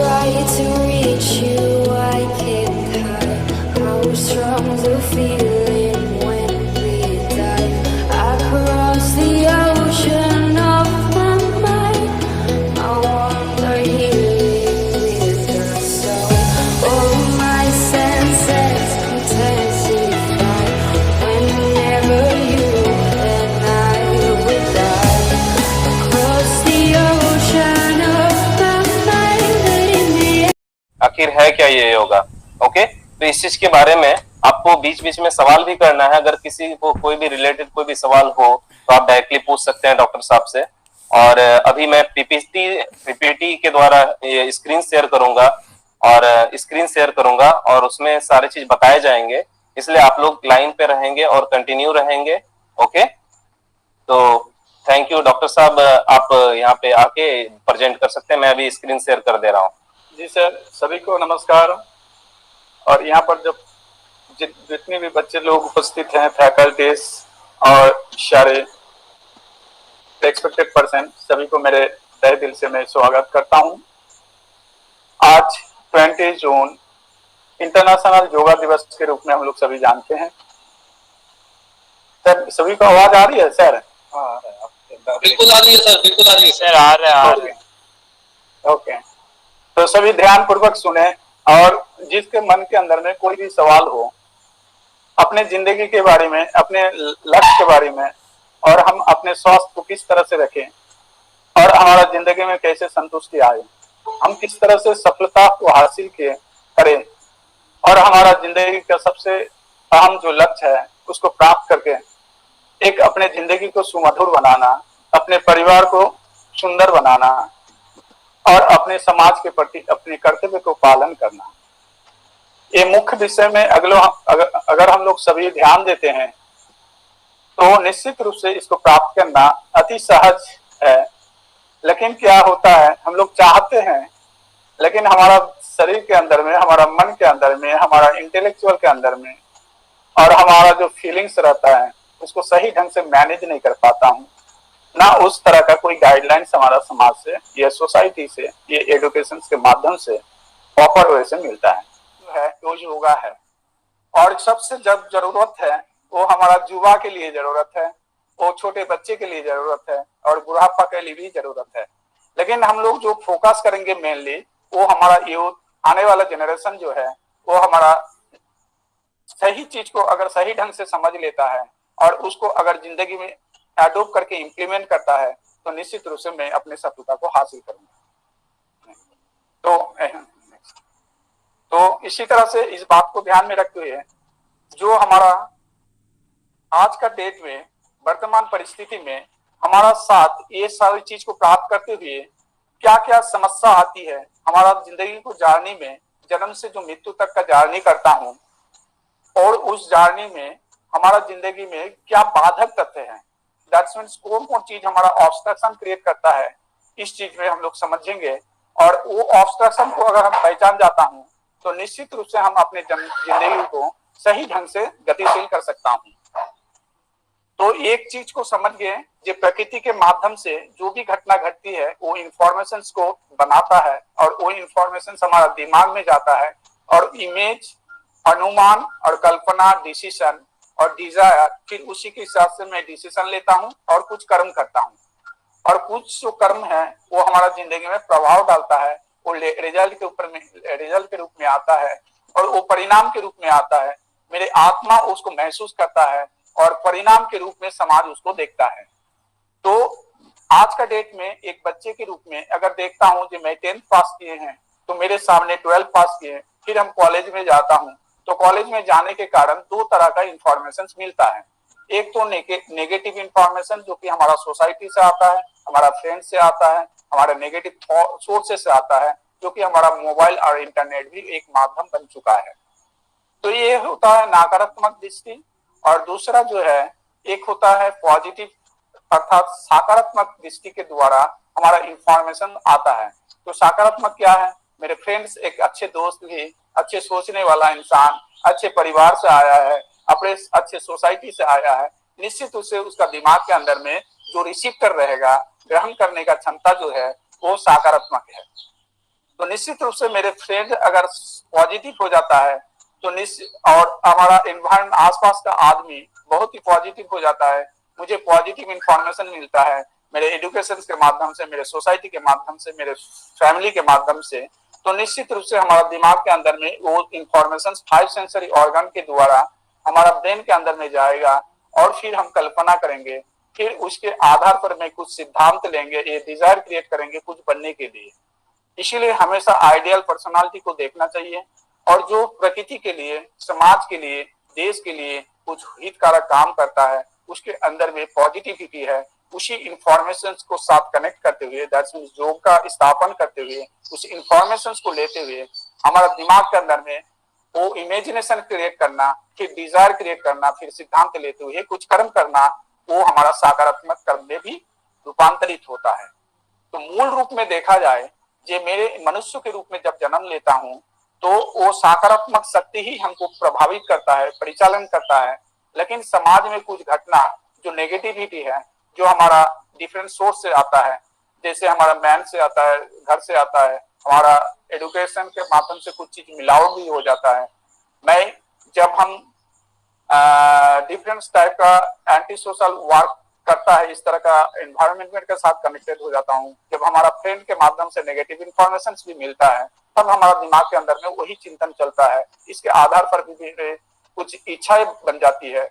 try to reach you, I can't hide how strong the feeling when we dive across the ocean of my mind. I wander here with the soul. All my senses intensify whenever you and I will dive across the ocean of my mind. In the आखिर है क्या ये yoga? Okay, तो इस चीज के बारे में आपको बीच बीच में सवाल भी करना है। अगर किसी को कोई भी रिलेटेड कोई भी सवाल हो तो आप डायरेक्टली पूछ सकते हैं डॉक्टर साहब से। और अभी मैं पीपीटी के द्वारा स्क्रीन शेयर करूंगा और उसमें सारे चीज बताए जाएंगे, इसलिए आप लोग लाइन पे रहेंगे और कंटिन्यू रहेंगे। ओके, तो थैंक यू डॉक्टर साहब, आप यहाँ पे आके प्रेजेंट कर सकते हैं। मैं अभी स्क्रीन शेयर कर दे रहा हूँ। जी सर, सभी को नमस्कार। और यहाँ पर जब जितने भी बच्चे लोग उपस्थित हैं, फैकल्टीज और सारे एक्सपेक्टेड पर्सन, सभी को मेरे तहे दिल से मैं स्वागत करता हूँ। आज 20 जून इंटरनेशनल योगा दिवस के रूप में हम लोग सभी जानते हैं। सर, सभी को आवाज आ रही है सर? बिल्कुल आ रही है सर, बिल्कुल आ रही है सर, आ रहा है। ओके, तो सभी ध्यान पूर्वक सुने और जिसके मन के अंदर में कोई भी सवाल हो अपने जिंदगी के बारे में, अपने लक्ष्य के बारे में, और हम अपने स्वास्थ्य को किस तरह से रखें और हमारा जिंदगी में कैसे संतुष्टि आए, हम किस तरह से सफलता को हासिल करें और हमारा जिंदगी का सबसे अहम जो लक्ष्य है उसको प्राप्त करके एक अपने जिंदगी को सुमधुर बनाना, अपने परिवार को सुंदर बनाना और अपने समाज के प्रति अपने कर्तव्य को पालन करना, ये मुख्य विषय में अगर हम लोग सभी ध्यान देते हैं तो निश्चित रूप से इसको प्राप्त करना अति सहज है। लेकिन क्या होता है, हम लोग चाहते हैं लेकिन हमारा शरीर के अंदर में, हमारा मन के अंदर में, हमारा इंटेलेक्चुअल के अंदर में और हमारा जो फीलिंग्स रहता है उसको सही ढंग से मैनेज नहीं कर पाता हूँ। ना उस तरह का कोई गाइडलाइंस हमारा समाज से या सोसाइटी से, ये एजुकेशन के माध्यम से प्रॉपर वे से मिलता है वो योगा है। और सबसे जब जरूरत है वो हमारा युवा के लिए जरूरत है, वो छोटे बच्चे के लिए जरूरत है और बुढ़ापा के लिए भी जरूरत है। लेकिन हम लोग जो फोकस करेंगे मेनली वो हमारा यूथ, आने वाला जनरेशन जो है वो हमारा सही चीज को अगर सही ढंग से समझ लेता है और उसको अगर जिंदगी में एडॉप्ट करके इम्प्लीमेंट करता है तो निश्चित रूप से मैं अपने सफलता को हासिल करूंगा। तो इसी तरह से इस बात को ध्यान में रखते हुए जो हमारा आज का डेट में वर्तमान परिस्थिति में हमारा साथ ये सारी चीज को प्राप्त करते हुए क्या क्या समस्या आती है, हमारा जिंदगी को जाने में, जन्म से जो मृत्यु तक का जर्नी करता हूँ और उस जर्नी में हमारा जिंदगी में क्या बाधक तथ्य हैं, दैट्स मीन्स कौन कौन चीज हमारा ऑब्स्ट्रक्शन क्रिएट करता है, इस चीज में हम लोग समझेंगे। और वो ऑब्स्ट्रक्शन को अगर हम पहचान जाता हूँ तो निश्चित रूप से हम अपने जिंदगी को सही ढंग से गतिशील कर सकता हूँ। तो एक चीज को समझ गए, जो प्रकृति के माध्यम से जो भी घटना घटती है वो इंफॉर्मेशन को बनाता है और वो इंफॉर्मेशन हमारा दिमाग में जाता है और इमेज, अनुमान और कल्पना, डिसीजन और डिजायर, फिर उसी के हिसाब से मैं डिसीजन लेता हूँ और कुछ कर्म करता हूँ। और कुछ जो कर्म है वो हमारा जिंदगी में प्रभाव डालता है, वो रिजल्ट के रूप में आता है और वो परिणाम के रूप में आता है। मेरे आत्मा उसको महसूस करता है और परिणाम के रूप में समाज उसको देखता है। तो आज का डेट में एक बच्चे के रूप में अगर देखता हूँ जो मैं 10th पास किए हैं तो मेरे सामने 12 पास किए, फिर हम कॉलेज में जाता हूँ तो कॉलेज में जाने के कारण दो तरह का इंफॉर्मेशन मिलता है। एक तो नेगेटिव इंफॉर्मेशन जो कि हमारा सोसाइटी से आता है, हमारा फ्रेंड से आता है, हमारा नेगेटिव सोर्सेस से आता है, जो कि हमारा मोबाइल और इंटरनेट भी एक माध्यम बन चुका है। तो ये होता है नकारात्मक दृष्टि। और दूसरा जो है एक होता है पॉजिटिव, अर्थात सकारात्मक दृष्टि के द्वारा हमारा इंफॉर्मेशन आता है। तो सकारात्मक क्या है, मेरे फ्रेंड्स, एक अच्छे दोस्त भी, अच्छे सोचने वाला इंसान, अच्छे परिवार से आया है, अपने अच्छे सोसाइटी से आया है, निश्चित रूप से उसका दिमाग के अंदर में जो रिसीव कर रहेगा, ग्रहण करने का क्षमता जो है वो सकारात्मक है। तो निश्चित रूप से मेरे फ्रेंड अगर पॉजिटिव हो जाता है तो निश्चित, और हमारा एनवायरमेंट आसपास का आदमी बहुत ही पॉजिटिव हो जाता है, मुझे पॉजिटिव इंफॉर्मेशन मिलता है मेरे एजुकेशन के माध्यम से, मेरे सोसाइटी के माध्यम से, मेरे फैमिली के माध्यम से, तो निश्चित रूप से हमारा दिमाग के अंदर में वो इंफॉर्मेशन 5 सेंसरी ऑर्गन के द्वारा हमारा ब्रेन के अंदर में जाएगा और फिर हम कल्पना करेंगे, फिर उसके आधार पर मैं कुछ सिद्धांत लेंगे, ये डिजायर क्रिएट करेंगे कुछ बनने के लिए। इसीलिए हमेशा आइडियल पर्सनालिटी को देखना चाहिए और जो प्रकृति के लिए, समाज के लिए, देश के लिए कुछ हितकारक काम करता है, उसके अंदर में पॉजिटिविटी है, उसी इंफॉर्मेशन को साथ कनेक्ट करते हुए, दैट्स मींस योग का स्थापन करते हुए, उस इंफॉर्मेशन को लेते हुए हमारा दिमाग के अंदर में वो इमेजिनेशन क्रिएट करना, फिर डिजायर क्रिएट करना, फिर सिद्धांत लेते हुए कुछ कर्म करना, वो हमारा सकारात्मक कर्म में भी रूपांतरित होता है। तो मूल रूप में देखा जाए, ये मेरे मनुष्य के रूप में जब जन्म लेता हूं तो वो सकारात्मक शक्ति ही हमको प्रभावित करता है, परिचालन करता है। लेकिन समाज में कुछ घटना जो नेगेटिविटी है, जो हमारा डिफरेंट सोर्स से आता है, जैसे हमारा मैन से आता है, घर से आता है, हमारा एजुकेशन के माध्यम से कुछ चीज मिलावट भी हो जाता है। मैं जब हम डिफरेंट टाइप का एंटी सोशल वर्क करता है, इस तरह का एनवायरमेंट के साथ कनेक्टेड हो जाता हूँ, जब हमारा फ्रेंड के माध्यम से नेगेटिव इंफॉर्मेशन भी मिलता है, तब हमारा दिमाग के अंदर में वही चिंतन चलता है। इसके आधार पर भी कुछ इच्छाएं बन जाती है,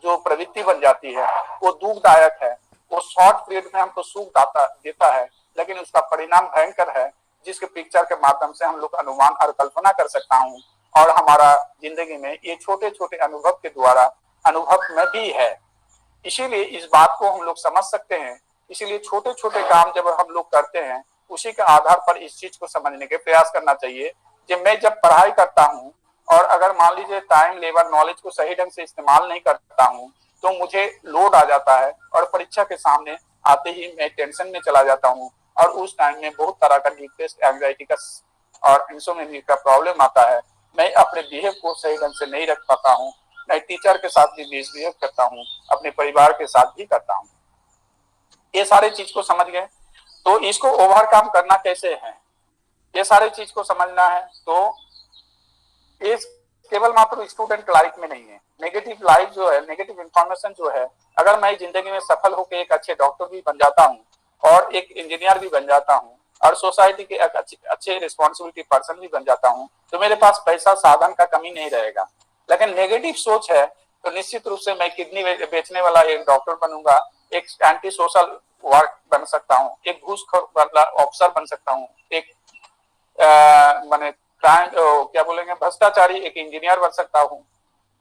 जो प्रवृत्ति बन जाती है, वो दुखदायक है, वो शॉर्ट पीरियड में हमको सुख देता है, लेकिन उसका परिणाम भयंकर है, जिसके पिक्चर के माध्यम से हम लोग अनुमान और कल्पना कर सकता हूँ। और हमारा जिंदगी में ये छोटे छोटे अनुभव के द्वारा अनुभव में भी है। इसीलिए इस बात को हम लोग समझ सकते हैं। इसीलिए छोटे छोटे काम जब हम लोग करते हैं, उसी के आधार पर इस चीज को समझने के प्रयास करना चाहिए। जब मैं पढ़ाई करता हूँ और अगर मान लीजिए टाइम, लेबर, नॉलेज को सही ढंग से इस्तेमाल नहीं करता हूँ, तो मुझे लोड आ जाता है और परीक्षा के सामने आते ही मैं टेंशन में चला जाता हूँ और उस टाइम में बहुत तरह का डिप्रेस, एंजाइटी का और इंसोम्निया का प्रॉब्लम आता है। मैं अपने बिहेव को सही ढंग से नहीं रख पाता हूँ, मैं टीचर के साथ भी मिसबिहेव करता हूँ, अपने परिवार के साथ भी करता हूँ। ये सारे चीज को समझ गए, तो इसको ओवरकम करना कैसे है, ये सारे चीज को समझना है। तो ये केवल मात्र स्टूडेंट लाइफ में नहीं है, नेगेटिव लाइफ जो है, नेगेटिव इंफॉर्मेशन जो है, अगर मैं जिंदगी में सफल होकर एक अच्छे डॉक्टर भी बन जाता हूँ और एक इंजीनियर भी बन जाता हूँ और सोसाइटी के एक अच्छे रिस्पॉन्सिबिलिटी पर्सन भी बन जाता हूँ, तो मेरे पास पैसा साधन का कमी नहीं रहेगा। लेकिन नेगेटिव सोच है तो निश्चित रूप से मैं किडनी बेचने वाला एक डॉक्टर बनूंगा, एक एंटी सोशल वर्क बन सकता हूँ, एक घूसखोर वाला ऑफिसर बन सकता हूँ, एक माने क्या बोलेंगे भ्रष्टाचारी एक इंजीनियर बन सकता हूँ।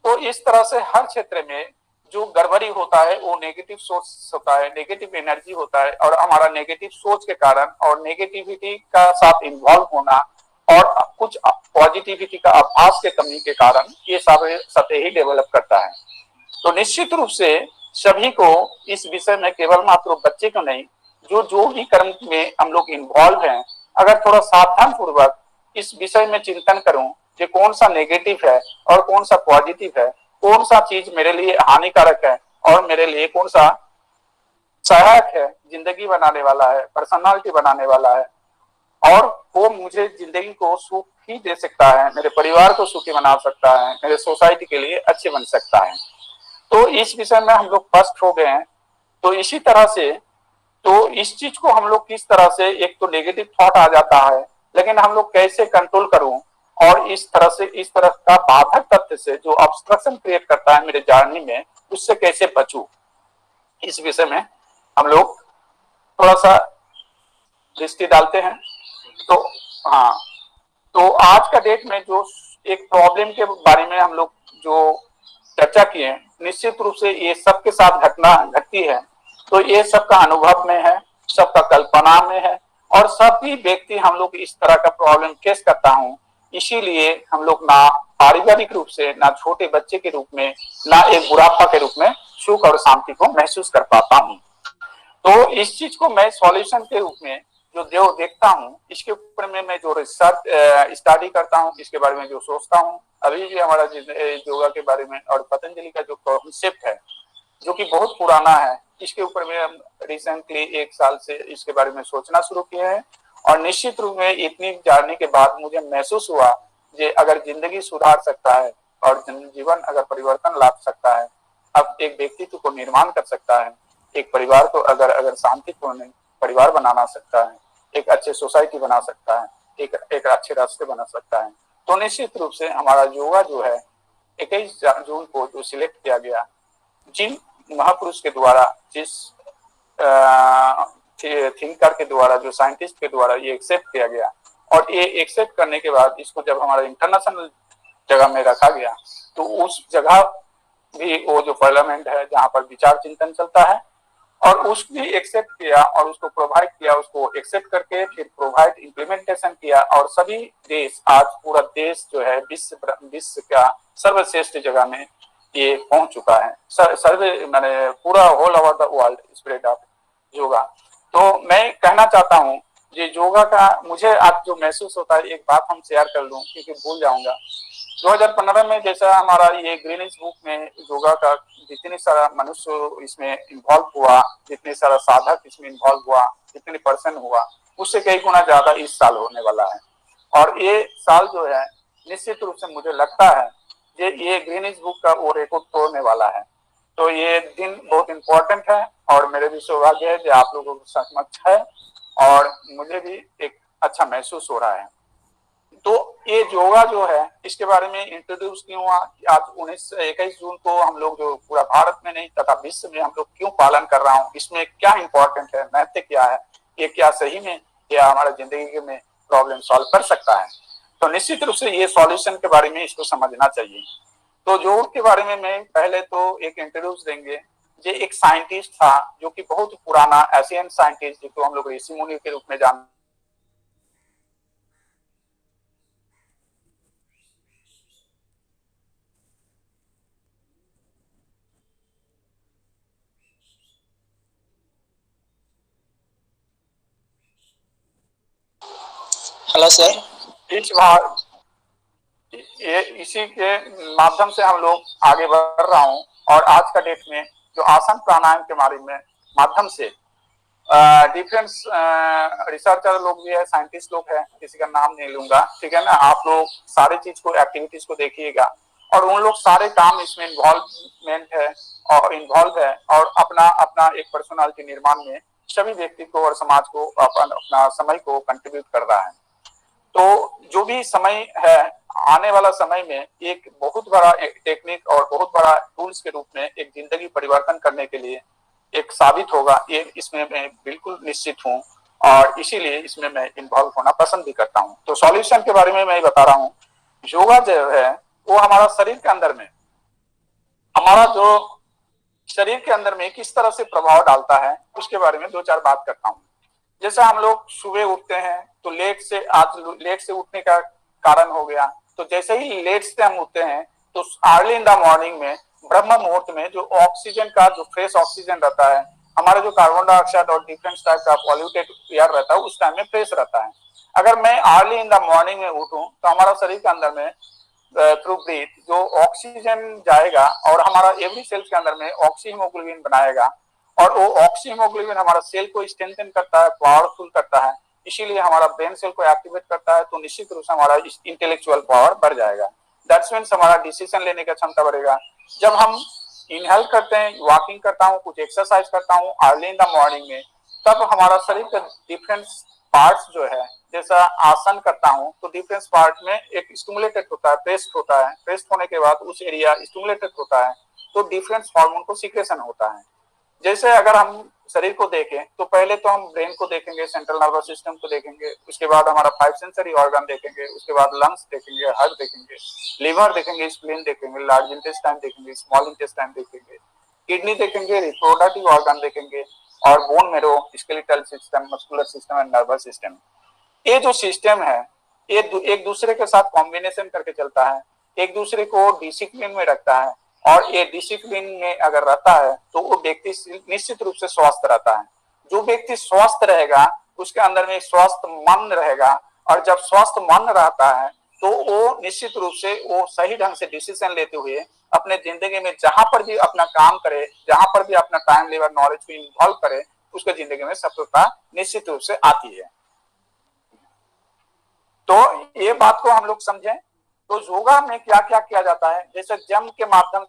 तो इस तरह से हर क्षेत्र में जो गड़बड़ी होता है वो नेगेटिव सोच होता है, नेगेटिव एनर्जी होता है, और हमारा नेगेटिव सोच के कारण और नेगेटिविटी का साथ इन्वॉल्व होना और कुछ पॉजिटिविटी का आभास के कमी के कारण ये सारे सतह ही डेवलप करता है। तो निश्चित रूप से सभी को इस विषय में केवल मात्र बच्चे को नहीं, जो भी कर्म में हम लोग इन्वॉल्व हैं, अगर थोड़ा सावधान पूर्वक इस विषय में चिंतन करूं कि कौन सा नेगेटिव है और कौन सा पॉजिटिव है, कौन सा चीज मेरे लिए हानिकारक है और मेरे लिए कौन सा सहायक है, जिंदगी बनाने वाला है, पर्सनालिटी बनाने वाला है, और वो मुझे जिंदगी को सुख ही दे सकता है, मेरे परिवार को सुखी बना सकता है, मेरे सोसाइटी के लिए अच्छे बन सकता है। तो इस विषय में हम लोग फर्स्ट हो गए हैं। तो इसी तरह से तो इस चीज को हम लोग किस तरह से, एक तो नेगेटिव थॉट आ जाता है, लेकिन हम लोग कैसे कंट्रोल करूं और इस तरह का बाधक तथ्य से जो ऑब्स्ट्रक्शन क्रिएट करता है मेरे जर्नी में, उससे कैसे बचूं, इस विषय में हम लोग थोड़ा सा दृष्टि डालते हैं। तो हाँ, तो आज का डेट में जो एक प्रॉब्लम के बारे में हम लोग जो चर्चा किए, निश्चित रूप से ये सबके साथ घटना घटती है, तो ये सबका अनुभव में है, सबका कल्पना में है, और सभी व्यक्ति हम लोग इस तरह का प्रॉब्लम फेस करता हूँ। इसीलिए हम लोग ना पारिवारिक रूप से, ना छोटे बच्चे के रूप में, ना एक बुढ़ापा के रूप में सुख और शांति को महसूस कर पाता हूँ। तो इस चीज को मैं सॉल्यूशन के रूप में जो देखता हूँ, इसके ऊपर में मैं जो रिसर्च स्टडी करता हूँ, इसके बारे में जो सोचता हूँ, अभी भी हमारा योगा के बारे में और पतंजलि का जो कॉन्सेप्ट है जो कि बहुत पुराना है, इसके ऊपर में हम रिसेंटली 1 साल से इसके बारे में सोचना शुरू किए हैं और निश्चित रूप में इतनी जानने के बाद मुझे महसूस हुआ कि अगर जिंदगी सुधार सकता है और जीवन अगर परिवर्तन ला सकता है, अब एक व्यक्तित्व को निर्माण कर सकता है, एक परिवार को अगर शांतिपूर्ण परिवार बनाना सकता है, एक अच्छे सोसाइटी बना सकता है, एक अच्छे रास्ते बना सकता है, तो निश्चित रूप से हमारा योगा जो है 21 जून को जो सिलेक्ट किया गया, जिन महापुरुष के द्वारा, जिस थिंकर के द्वारा, जो साइंटिस्ट के द्वारा ये एक्सेप्ट किया गया, और ये एक्सेप्ट करने के बाद इसको जब हमारा इंटरनेशनल जगह में रखा गया, तो उस जगह भी वो जो पार्लियामेंट है जहाँ पर विचार चिंतन चलता है, और उसको भी एक्सेप्ट किया और उसको प्रोवाइड किया, उसको एक्सेप्ट करके फिर प्रोवाइड इम्प्लीमेंटेशन किया, और सभी देश, आज पूरा देश जो है विश्व का सर्वश्रेष्ठ जगह में ये पहुंच चुका है, सर्वे मैंने पूरा whole over the world spread of yoga. तो मैं कहना चाहता हूँ ये योगा का मुझे आज जो महसूस होता है, एक बात हम शेयर कर लूं क्योंकि भूल जाऊंगा। 2015 में जैसा हमारा ये ग्रीनिच बुक में योगा का जितने सारा मनुष्य इसमें इन्वॉल्व हुआ, जितने सारा साधक इसमें इन्वॉल्व हुआ, जितने पर्सन हुआ, उससे कई गुना ज्यादा इस साल होने वाला है। और ये साल जो है निश्चित रूप से मुझे लगता है ये ग्रीनिच बुक का वो रिकॉर्ड तोड़ने वाला है। तो ये दिन बहुत इम्पोर्टेंट है और मेरे भी सौभाग्य है जो आप लोगों को समक्ष है और मुझे भी एक अच्छा महसूस हो रहा है। तो ये योगा जो है इसके बारे में इंट्रोड्यूस क्यों हुआ, आज 21 जून को हम लोग जो पूरा भारत में नहीं तथा विश्व में हम लोग क्यों पालन कर रहा हूँ, इसमें क्या इम्पोर्टेंट है, महत्व क्या है, ये क्या सही में या हमारा जिंदगी में प्रॉब्लम सॉल्व कर सकता है। तो निश्चित रूप से ये सॉल्यूशन के बारे में इसको समझना चाहिए। तो योग के बारे में मैं पहले तो एक इंट्रोड्यूस देंगे। ये एक साइंटिस्ट था जो कि बहुत पुराना एशियन साइंटिस्ट, जिसको हम लोग ऋषि मुनि के रूप में जानते। Hello sir. इस बार ये इसी के माध्यम से हम लोग आगे बढ़ रहा हूँ और आज का डेट में जो आसन प्राणायाम के बारे में माध्यम से डिफरेंट रिसर्चर लोग भी है, साइंटिस्ट लोग है, किसी का नाम नहीं लूंगा, ठीक है ना। आप लोग सारे चीज को, एक्टिविटीज को देखिएगा और उन लोग सारे काम इसमें इन्वॉल्व है और अपना अपना एक पर्सनालिटी निर्माण में सभी व्यक्ति को और समाज को अपना समय को कंट्रीब्यूट कर रहा है। तो जो भी समय है, आने वाला समय में एक बहुत बड़ा टेक्निक और बहुत बड़ा टूल्स के रूप में एक जिंदगी परिवर्तन करने के लिए एक साबित होगा, ये इसमें मैं बिल्कुल निश्चित हूँ और इसीलिए इसमें मैं इन्वॉल्व होना पसंद भी करता हूँ। तो सॉल्यूशन के बारे में मैं बता रहा हूँ। योगा जो है वो हमारा शरीर के अंदर में, हमारा जो शरीर के अंदर में किस तरह से प्रभाव डालता है उसके बारे में दो चार बात करता हूँ। जैसे हम लोग सुबह उठते हैं तो लेट से उठने का कारण हो गया, तो जैसे ही लेट से हम उठते हैं तो अर्ली इन द मॉर्निंग में ब्रह्म मुहूर्त में जो ऑक्सीजन का जो फ्रेश ऑक्सीजन रहता है, हमारा जो कार्बन डाइऑक्साइड और डिफरेंट टाइप का पॉल्यूटेड एयर रहता है उस टाइम में फ्रेश रहता है। अगर मैं अर्ली इन द मॉर्निंग में उठूं तो हमारा शरीर के अंदर में थ्रू ब्रीथ जो ऑक्सीजन जाएगा और हमारा एवरी सेल के अंदर में ऑक्सीहीमोग्लोबिन बनाएगा और वो ऑक्सीहीमोग्लोबिन हमारा सेल को स्ट्रेंथन करता है, पावरफुल करता है, इसीलिए हमारा ब्रेन सेल को एक्टिवेट करता है। तो निश्चित रूप से हमारा इंटेलेक्चुअल पावर बढ़ जाएगा, दैट्स मीन्स हमारा डिसीजन लेने का क्षमता बढ़ेगा। जब हम इनहेल करते हैं, वॉकिंग करता हूँ, कुछ एक्सरसाइज करता हूँ अर्ली इन द मॉर्निंग में, तब हमारा शरीर का डिफरेंट पार्ट्स जो है, जैसा आसन करता हूँ तो डिफरेंट पार्ट में एक स्टिमुलेटेड होता है, प्रेस्ड होता है, प्रेस्ड होने के बाद उस एरिया स्टिमुलेटेड होता है तो डिफरेंट हार्मोन को सीक्रेशन होता है। जैसे अगर हम शरीर को देखें तो पहले तो हम ब्रेन को देखेंगे, सेंट्रल नर्वस सिस्टम को देखेंगे, उसके बाद हमारा 5 सेंसरी ऑर्गन देखेंगे, उसके बाद लंग्स देखेंगे, हार्ट देखेंगे, लिवर देखेंगे, स्प्लीन देखेंगे, लार्ज इंटेस्टाइन देखेंगे, स्मॉल इंटेस्टाइन देखेंगे, किडनी देखेंगे, रिप्रोडक्टिव ऑर्गन देखेंगे और bone marrow, skeletal system, muscular system and nervous system. ये जो सिस्टम है ये एक दूसरे के साथ कॉम्बिनेशन करके चलता है, एक दूसरे को डिसिप्लिन में रखता है और ये डिसिप्लिन में अगर रहता है तो वो व्यक्ति निश्चित रूप से स्वस्थ रहता है। जो व्यक्ति स्वस्थ रहेगा उसके अंदर में एक स्वस्थ मन रहेगा और जब स्वस्थ मन रहता है तो वो निश्चित रूप से वो सही ढंग से डिसीजन लेते हुए अपने जिंदगी में जहां पर भी अपना काम करे, जहां पर भी अपना टाइम लेवर नॉलेज को इन्वॉल्व करे, उसके जिंदगी में सफलता निश्चित रूप से आती है। तो ये बात को हम लोग समझें। तो योगा में क्या क्या किया जाता है, जैसे जम के माध्यम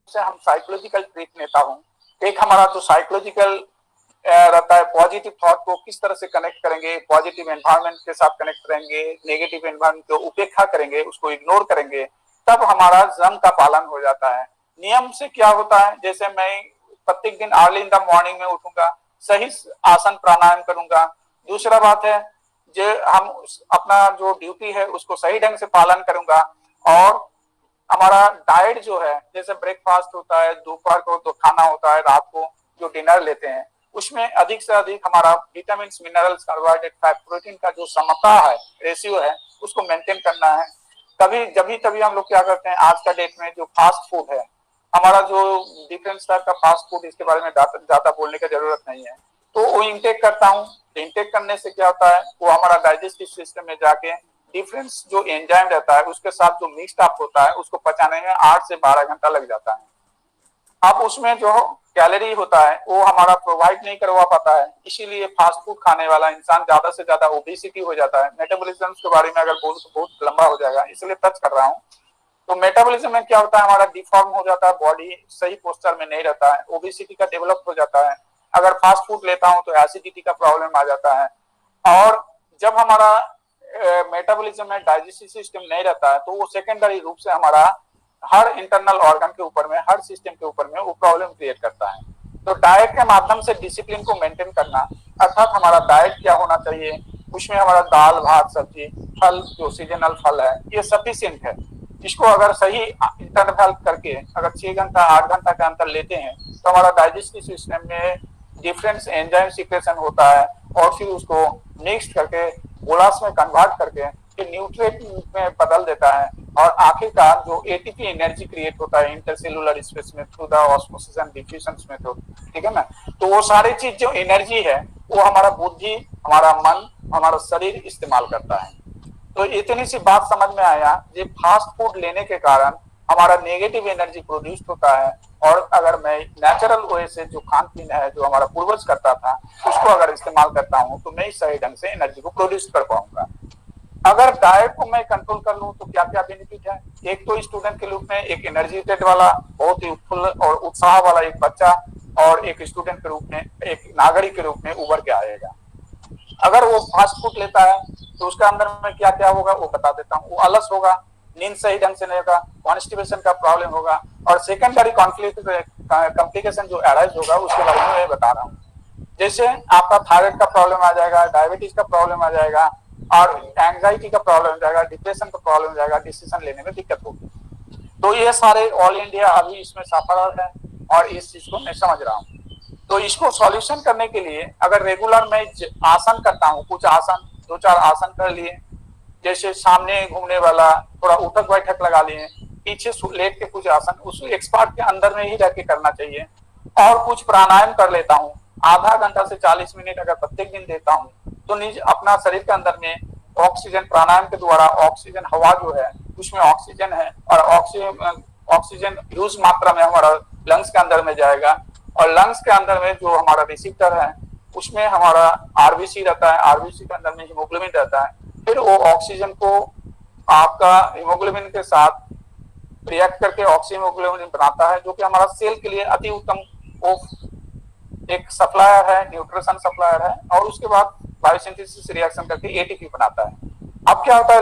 से हम साइकोलॉजिकल ट्रिक लेता हूँ। एक हमारा जो साइकोलॉजिकल रहता है, पॉजिटिव थॉट को किस तरह से कनेक्ट करेंगे, पॉजिटिव एनवायरनमेंट के साथ कनेक्ट करेंगे, नेगेटिव एनवायरनमेंट को उपेक्षा करेंगे, उसको इग्नोर करेंगे, तब हमारा जम का पालन हो जाता है। नियम से क्या होता है, जैसे मैं प्रत्येक दिन अर्ली इन द मॉर्निंग में उठूंगा, सही आसन प्राणायाम करूंगा। दूसरा बात है जो हम अपना जो ड्यूटी है उसको सही ढंग से पालन करूंगा। और हमारा डाइट जो है, जैसे ब्रेकफास्ट होता है, दोपहर को तो खाना होता है, रात को जो डिनर लेते हैं उसमें अधिक से अधिक हमारा vitamin, minerals, carbohydrate, fat, protein का जो समता है, रेशियो है, उसको मेंटेन करना है। तभी हम लोग क्या करते हैं, आज का डेट में जो फास्ट फूड है हमारा, जो डिफरेंट टाइप का फास्ट फूड, इसके बारे में ज्यादा बोलने की जरूरत नहीं है, तो वो इंटेक करता हूँ। इंटेक करने से क्या होता है, वो हमारा डाइजेस्टिव सिस्टम में जाके डिफरेंस जो एंजाइम रहता है उसके साथ जो मिक्स्ड अप होता है उसको पचाने में 8 से 12 घंटा लग जाता है। अब उसमें जो कैलोरी होता है वो हमारा प्रोवाइड नहीं करवा पाता है, इसीलिए फास्ट फूड खाने वाला इंसान ज्यादा से ज्यादा ओबेसिटी हो जाता है। मेटाबॉलिज्म के बारे में अगर बोल तो बहुत लंबा हो जाएगा, इसलिए टच कर रहा हूँ। तो मेटाबॉलिज्म में क्या होता है, हमारा डिफॉर्म हो जाता है, बॉडी सही पोस्चर में नहीं रहता है, ओबेसिटी का डेवलप हो जाता है। अगर फास्ट फूड लेता हूँ तो एसिडिटी का प्रॉब्लम आ जाता है। और जब हमारा मेटाबॉलिज्म में डाइजेस्टिव सिस्टम नहीं रहता है तो वो सेकेंडरी रूप से हमारा हर इंटरनल ऑर्गन के ऊपर में, हर सिस्टम के ऊपर में वो प्रॉब्लम क्रिएट करता है। तो डाइट के माध्यम से डिसिप्लिन को मेंटेन करना, अर्थात हमारा डाइट क्या होना चाहिए, उसमें हमारा दाल, भात, सब्जी, फल, जो सीजनल फल है, ये सफिशिएंट है। इसको अगर सही इंटरवल करके अगर 6 घंटा 8 घंटा का अंतर लेते हैं तो हमारा डाइजेस्टिव सिस्टम में डिफरेंट एंजाइम सीक्रेशन होता है और फिर उसको मिक्स करके बोलास में कन्वर्ट करके फिर न्यूट्रिएंट में बदल देता है और आखिरकार जो एटीपी एनर्जी क्रिएट होता है इंटरसेलुलर स्पेस में through the osmosis and diffusion method, ठीक है ना। तो वो सारी चीज जो एनर्जी है वो हमारा बुद्धि, हमारा मन, हमारा शरीर इस्तेमाल करता है। तो इतनी सी बात समझ में आया, ये फास्ट फूड लेने के कारण हमारा नेगेटिव एनर्जी प्रोड्यूस होता है। और अगर मैं नेचुरल वे से जो खान पीन है जो हमारा पूर्वज करता था उसको अगर इस्तेमाल करता हूँ तो मैं सही ढंग से एनर्जी को प्रोड्यूस कर पाऊंगा। अगर डाइट को मैं कंट्रोल कर लूं तो क्या क्या बेनिफिट है। एक तो स्टूडेंट के रूप में एक एनर्जेटिक वाला, बहुत ही उत्फुल्ल और उत्साह वाला एक बच्चा और एक स्टूडेंट के रूप में, एक नागरिक के रूप में उभर के आएगा। अगर वो फास्ट फूड लेता है तो उसका अंदर में क्या क्या होगा वो बता देता हूँ। वो आलस होगा, नींद सही ढंग से नहीं होगा, कॉन्स्टिपेशन का प्रॉब्लम होगा और सेकेंडरी कॉम्प्लिकेशन जो अराइज होगा उसके बारे में मैं बता रहा हूँ। जैसे आपका थायराइड का प्रॉब्लम आ जाएगा, डायबिटीज का प्रॉब्लम आ जाएगा और एंजाइटी का प्रॉब्लम हो जाएगा, डिप्रेशन का प्रॉब्लम हो जाएगा, डिसीजन लेने में दिक्कत होगी। तो ये सारे ऑल इंडिया अभी इसमें सफर है और इस चीज को मैं समझ रहा हूँ। तो इसको सॉल्यूशन करने के लिए अगर रेगुलर मैं आसन करता हूँ, कुछ आसन 2-4 आसन कर लिए, जैसे सामने घूमने वाला, थोड़ा उठक बैठक लगा लिए, पीछे लेट के कुछ आसन, उस एक्सपर्ट के अंदर में ही रह के करना चाहिए। और कुछ प्राणायाम कर लेता हूँ, आधा घंटा से 40 मिनट अगर प्रत्येक दिन देता हूँ तो निज अपना शरीर के अंदर में ऑक्सीजन, प्राणायाम के द्वारा ऑक्सीजन, हवा जो है उसमें ऑक्सीजन है और ऑक्सीजन ह्यूज मात्रा में हमारा लंग्स के अंदर में जाएगा और लंग्स के अंदर में जो हमारा रिसेप्टर है उसमें हमारा आरबीसी रहता है, आरबीसी के अंदर में हीमोग्लोबिन रहता है। फिर वो ऑक्सीजन को आपका हीमोग्लोबिन के साथ रिएक्ट करके ऑक्सीजन हीमोग्लोबिन बनाता है, जो कि हमारा सेल के लिए अति उत्तम वो एक सप्लायर है, न्यूट्रिशन सप्लायर है। और उसके बाद बायोसिंथेसिस रिएक्शन करके एटीपी बनाता है। अब क्या होता है,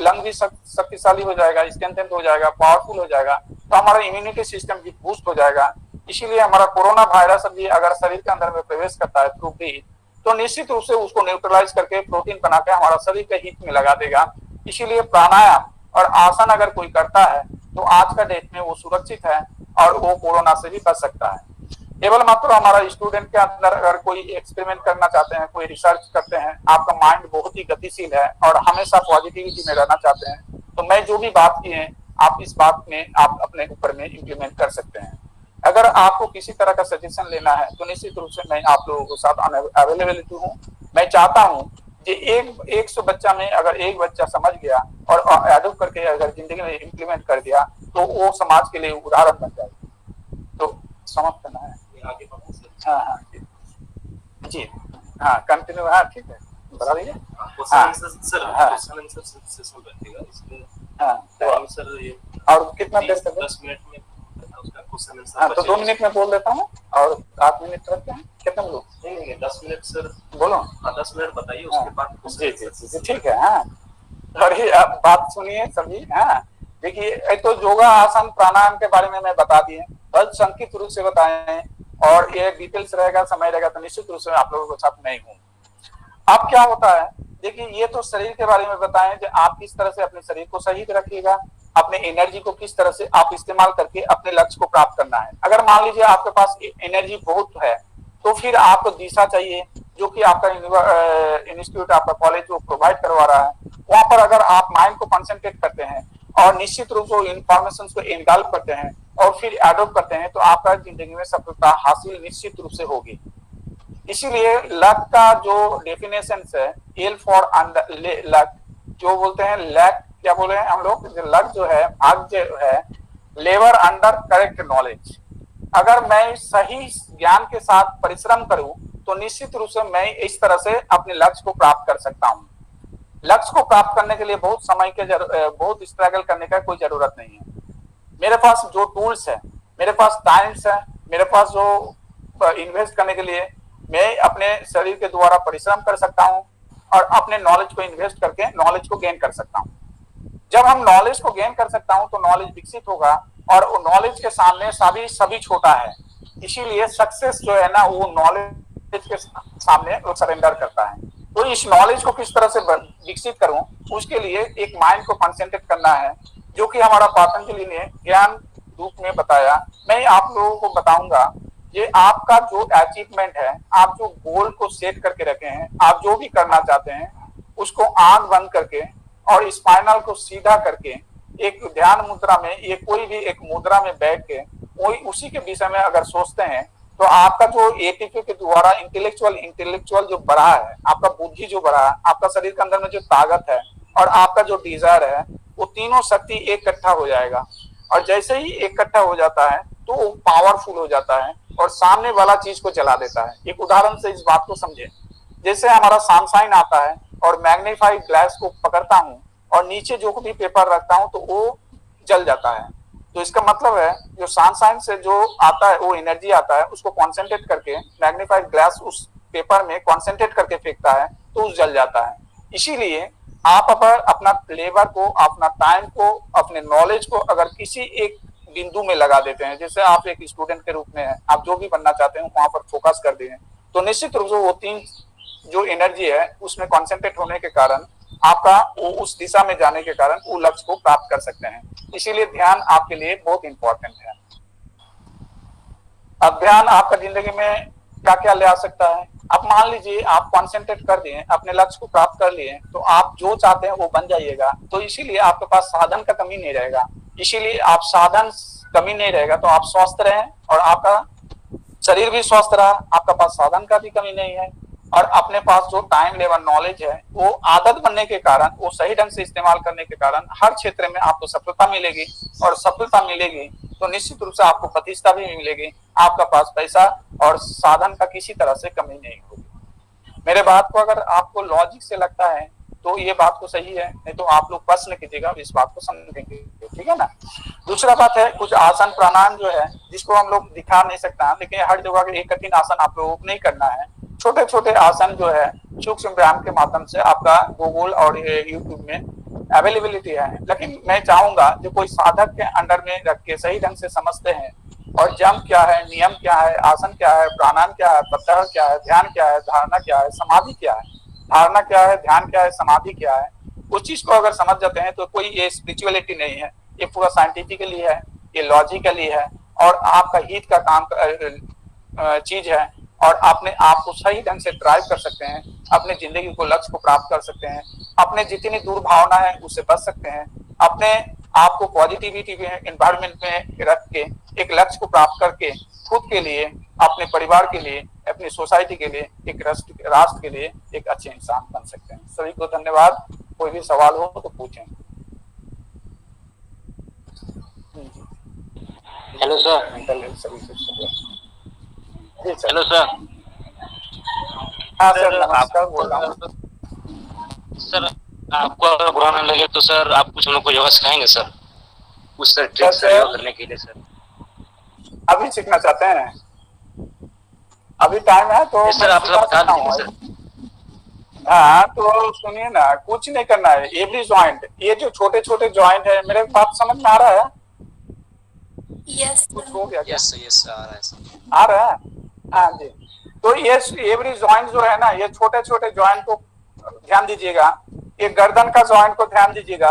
लंग भी शक्तिशाली हो जाएगा, स्ट्रेंथेंड हो जाएगा, पावरफुल हो जाएगा, तो हमारा इम्यूनिटी सिस्टम भी बूस्ट हो जाएगा। इसीलिए हमारा कोरोना वायरस भी अगर शरीर के अंदर में प्रवेश करता है थ्रू ब्रीथ तो निश्चित रूप से उसको न्यूट्रलाइज करके प्रोटीन बना के हमारा शरीर के हित में लगा देगा। इसीलिए प्राणायाम और आसन अगर कोई करता है तो आज का डेट में वो सुरक्षित है और वो कोरोना से भी बच सकता है। केवल मात्र हमारा स्टूडेंट के अंदर अगर कोई एक्सपेरिमेंट करना चाहते हैं, कोई रिसर्च करते हैं, आपका माइंड बहुत ही गतिशील है और हमेशा पॉजिटिविटी में रहना चाहते हैं, तो मैं जो भी बात की है आप इस बात में आप अपने ऊपर में इम्प्लीमेंट कर सकते हैं। अगर आपको किसी तरह का सजेशन लेना है तो निश्चित रूप से मैं आप लोगों के साथ अवेलेबिलिटी हूँ। मैं चाहता हूँ कि 100 बच्चा में अगर एक बच्चा समझ गया और एडोप्ट करके अगर जिंदगी में इम्प्लीमेंट कर दिया तो वो समाज के लिए उदाहरण बन जाएगी। तो समाप्त करना है। हाँ जी, हाँ कंटिन्यू, हाँ ठीक है, बता दीजिए। क्वेश्चन हाँ। आंसर सर, हाँ। क्वेश्चन आंसर सेशन रखिएगा इसमें। हाँ टाइम सर ये और कितना देर तक? 10 मिनट में उसका क्वेश्चन आंसर। हाँ तो 2 मिनट में बोल देता हूँ और 8 मिनट रखते हैं, कितना बोलो? नहीं 10 मिनट सर बोलो। हाँ 10 मिनट बताइए, उसके बाद जी जी जी ठीक है। हाँ अरे अब बात सुनिए सभी। हाँ देखिए, एक तो योगा आसन प्राणायाम के बारे में मैं बता दिए, बस संक्षिप्त रूप से बताएं, और ये डिटेल्स रहेगा, समय रहेगा तो निश्चित रूप से आप लोगों के साथ नहीं हूँ। अब क्या होता है, देखिए ये तो शरीर के बारे में बताएं कि आप किस तरह से अपने शरीर को सही रखिएगा, अपने एनर्जी को किस तरह से आप इस्तेमाल करके अपने लक्ष्य को प्राप्त करना है। अगर मान लीजिए आपके पास एनर्जी बहुत है तो फिर आपको दिशा चाहिए, जो कि आपका इंस्टीट्यूट, आपका कॉलेज जो प्रोवाइड करवा रहा है, वहां पर अगर आप माइंड को कंसंट्रेट करते हैं और निश्चित रूप से इंफॉर्मेशन को इनगल्फ करते हैं और फिर एडॉप्ट करते हैं तो आपका जिंदगी में सफलता हासिल निश्चित रूप से होगी। इसीलिए लक का जो डेफिनेशन है, एल फॉर लक, जो बोलते हैं लक, क्या बोले हैं हम लोग, लक जो है, भाग्य जो है, लेबर अंडर करेक्ट नॉलेज। अगर मैं सही ज्ञान के साथ परिश्रम करूं तो निश्चित रूप से मैं इस तरह से अपने लक्ष्य को प्राप्त कर सकता हूं। लक्ष्य को प्राप्त करने के लिए बहुत समय के बहुत स्ट्रगल करने का कोई जरूरत नहीं है। मेरे पास जो टूल्स है, मेरे पास टाइम्स है, मेरे पास जो इन्वेस्ट करने के लिए मैं अपने शरीर के द्वारा परिश्रम कर सकता हूं और अपने नॉलेज को इन्वेस्ट करके नॉलेज को गेन कर सकता हूं। जब हम नॉलेज को गेन कर सकता हूं तो नॉलेज विकसित होगा और नॉलेज के सामने सभी छोटा है। इसीलिए सक्सेस जो है ना, वो नॉलेज के सामने वो सरेंडर करता है। तो इस नॉलेज को किस तरह से विकसित करूं, उसके लिए एक माइंड को कंसंट्रेट करना है, जो कि हमारा पतंजलि ने ज्ञान रूप में बताया। मैं आप लोगों को बताऊंगा, ये आपका जो अचीवमेंट है, आप जो गोल को सेट करके रखे हैं, आप जो भी करना चाहते हैं, उसको आंख बंद करके और स्पाइनल को सीधा करके एक ध्यान मुद्रा में, ये कोई भी एक मुद्रा में बैठ के वही उसी के विषय में अगर सोचते हैं तो आपका जो एटीट्यूड के द्वारा इंटेलेक्चुअल जो बढ़ा है, आपका बुद्धि जो बढ़ा है, आपका शरीर के अंदर में जो ताकत है और आपका जो डिजायर है, वो तीनों शक्ति एक इकट्ठा हो जाएगा। और जैसे ही एक इकट्ठा हो जाता है तो वो पावरफुल हो जाता है और सामने वाला चीज को जला देता है। एक उदाहरण से इस बात को समझे, जैसे हमारा सनशाइन आता है और मैग्नीफाइड ग्लास को पकड़ता हूँ और नीचे जो भी पेपर रखता हूँ तो वो जल जाता है। तो इसका मतलब है जो सनशाइन से जो आता है, वो एनर्जी आता है, उसको कॉन्सेंट्रेट करके मैग्नीफाइड ग्लास उस पेपर में कॉन्सेंट्रेट करके फेंकता है तो उस जल जाता है। इसीलिए आप अगर अपना लेबर को, अपना टाइम को, अपने नॉलेज को अगर किसी एक बिंदु में लगा देते हैं, जैसे आप एक स्टूडेंट के रूप में हैं, आप जो भी बनना चाहते हैं वहां पर फोकस कर दें, तो निश्चित रूप से वो तीन जो एनर्जी है उसमें कॉन्सेंट्रेट होने के कारण आपका वो उस दिशा में जाने के कारण वो लक्ष्य को प्राप्त कर सकते हैं। इसीलिए ध्यान आपके लिए बहुत इंपॉर्टेंट है। अब ध्यान आपका जिंदगी में क्या क्या ले आ सकता है। अब मान लीजिए आप कॉन्सेंट्रेट कर दिए, अपने लक्ष्य को प्राप्त कर लिए, तो आप जो चाहते हैं वो बन जाइएगा। तो इसीलिए आपके पास साधन का कमी नहीं रहेगा। इसीलिए आप साधन कमी नहीं रहेगा तो आप स्वस्थ रहें और आपका शरीर भी स्वस्थ रहा, आपका पास साधन का भी कमी नहीं है और अपने पास जो टाइम लेवल नॉलेज है वो आदत बनने के कारण, वो सही ढंग से इस्तेमाल करने के कारण हर क्षेत्र में आपको सफलता मिलेगी और सफलता मिलेगी तो निश्चित रूप से आपको प्रतिष्ठा भी मिलेगी। आपका पास पैसा और साधन का किसी तरह से कमी नहीं होगी। मेरे बात को अगर आपको लॉजिक से लगता है तो ये बात तो सही है, नहीं तो आप लोग प्रश्न कीजिएगा, इस बात को समझेंगे, ठीक है ना। दूसरा बात है, कुछ आसन प्राणायाम जो है जिसको हम लोग दिखा नहीं सकता, लेकिन हर जगह के एक कठिन आसन आप लोगों को नहीं करना है। छोटे छोटे आसन जो है सूक्ष्म व्यायाम के माध्यम से आपका गूगल और यूट्यूब में अवेलेबिलिटी है। लेकिन मैं चाहूंगा जो कोई साधक के अंडर में रख के सही ढंग से समझते हैं और जम क्या है, नियम क्या है, आसन क्या है, प्राणायाम क्या है, प्रत्याहार क्या है, ध्यान क्या है, धारणा क्या है, समाधि क्या है, धारणा क्या है, ध्यान क्या है, समाधि क्या है, उस चीज को अगर समझ जाते हैं तो कोई ये स्पिरिचुअलिटी नहीं है, ये पूरा साइंटिफिकली है, ये लॉजिकली है और आपका हित का काम चीज है और अपने आप को सही ढंग से ड्राइव कर सकते हैं, अपने जिंदगी को, लक्ष्य को प्राप्त कर सकते हैं, अपने जितनी दूर भावना है उससे बच सकते हैं, अपने आप को पॉजिटिविटी एनवायरमेंट में रख के एक लक्ष्य को प्राप्त करके खुद के लिए, अपने परिवार के लिए, अपनी सोसाइटी के लिए, एक राष्ट्र के लिए एक अच्छे इंसान बन सकते हैं। सभी को धन्यवाद। कोई भी सवाल हो तो पूछें। Hello sir. जी सर। Hello sir. हाँ सर, नमस्कार, बोल रहा हूँ। सर आपको अगर बुरा ना लगे तो सर आप कुछ हम लोग को योगा सिखाएंगे सर, कुछ सर ट्रिक्स सर, योगा करने के लिए सर। अभी सीखना चाहते हैं? अभी टाइम है तो सर आप थोड़ा बता दीजिए सर। हाँ तो सुनिए ना, कुछ नहीं करना है। एवरी जॉइंट, ये जो छोटे छोटे जॉइंट है, मेरे बात समझ में आ रहा है? Yes, कुछ हो गया क्या? यस सर आ रहा है सर। आ रहा है? हाँ जी। तो ये एवरी जॉइंट जो है ना, ये छोटे छोटे जॉइंट को ध्यान दीजिएगा। ये गर्दन का जॉइंट को ध्यान दीजिएगा,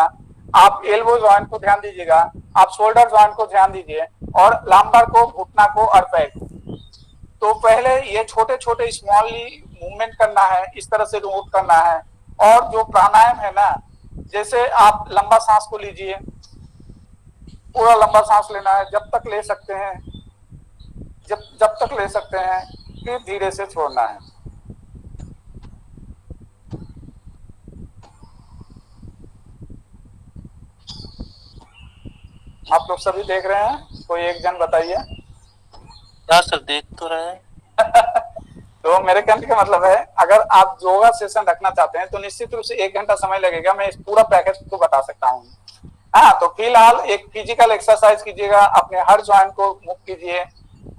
आप एल्बो जॉइंट को ध्यान दीजिएगा, आप शोल्डर जॉइंट को ध्यान दीजिए, और लंबर को, घुटना को और पैर को। तो पहले ये छोटे छोटे स्मॉली मूवमेंट करना है, इस तरह से रोट करना है। और जो प्राणायाम है ना, जैसे आप लंबा सांस को लीजिए, पूरा लंबा सांस लेना है जब तक ले सकते हैं, जब तक ले सकते हैं, फिर धीरे से छोड़ना है। आप लोग सभी देख रहे हैं? कोई एक जन बताइए। यार सर देख तो रहे हैं। तो मेरे कहने का मतलब है, अगर आप योगा सेशन रखना चाहते हैं तो निश्चित रूप से 1 घंटा समय लगेगा। मैं इस पूरा पैकेज को बता सकता हूँ। हाँ, तो फिलहाल एक फिजिकल एक्सरसाइज कीजिएगा, अपने हर जॉइंट को मूव कीजिए।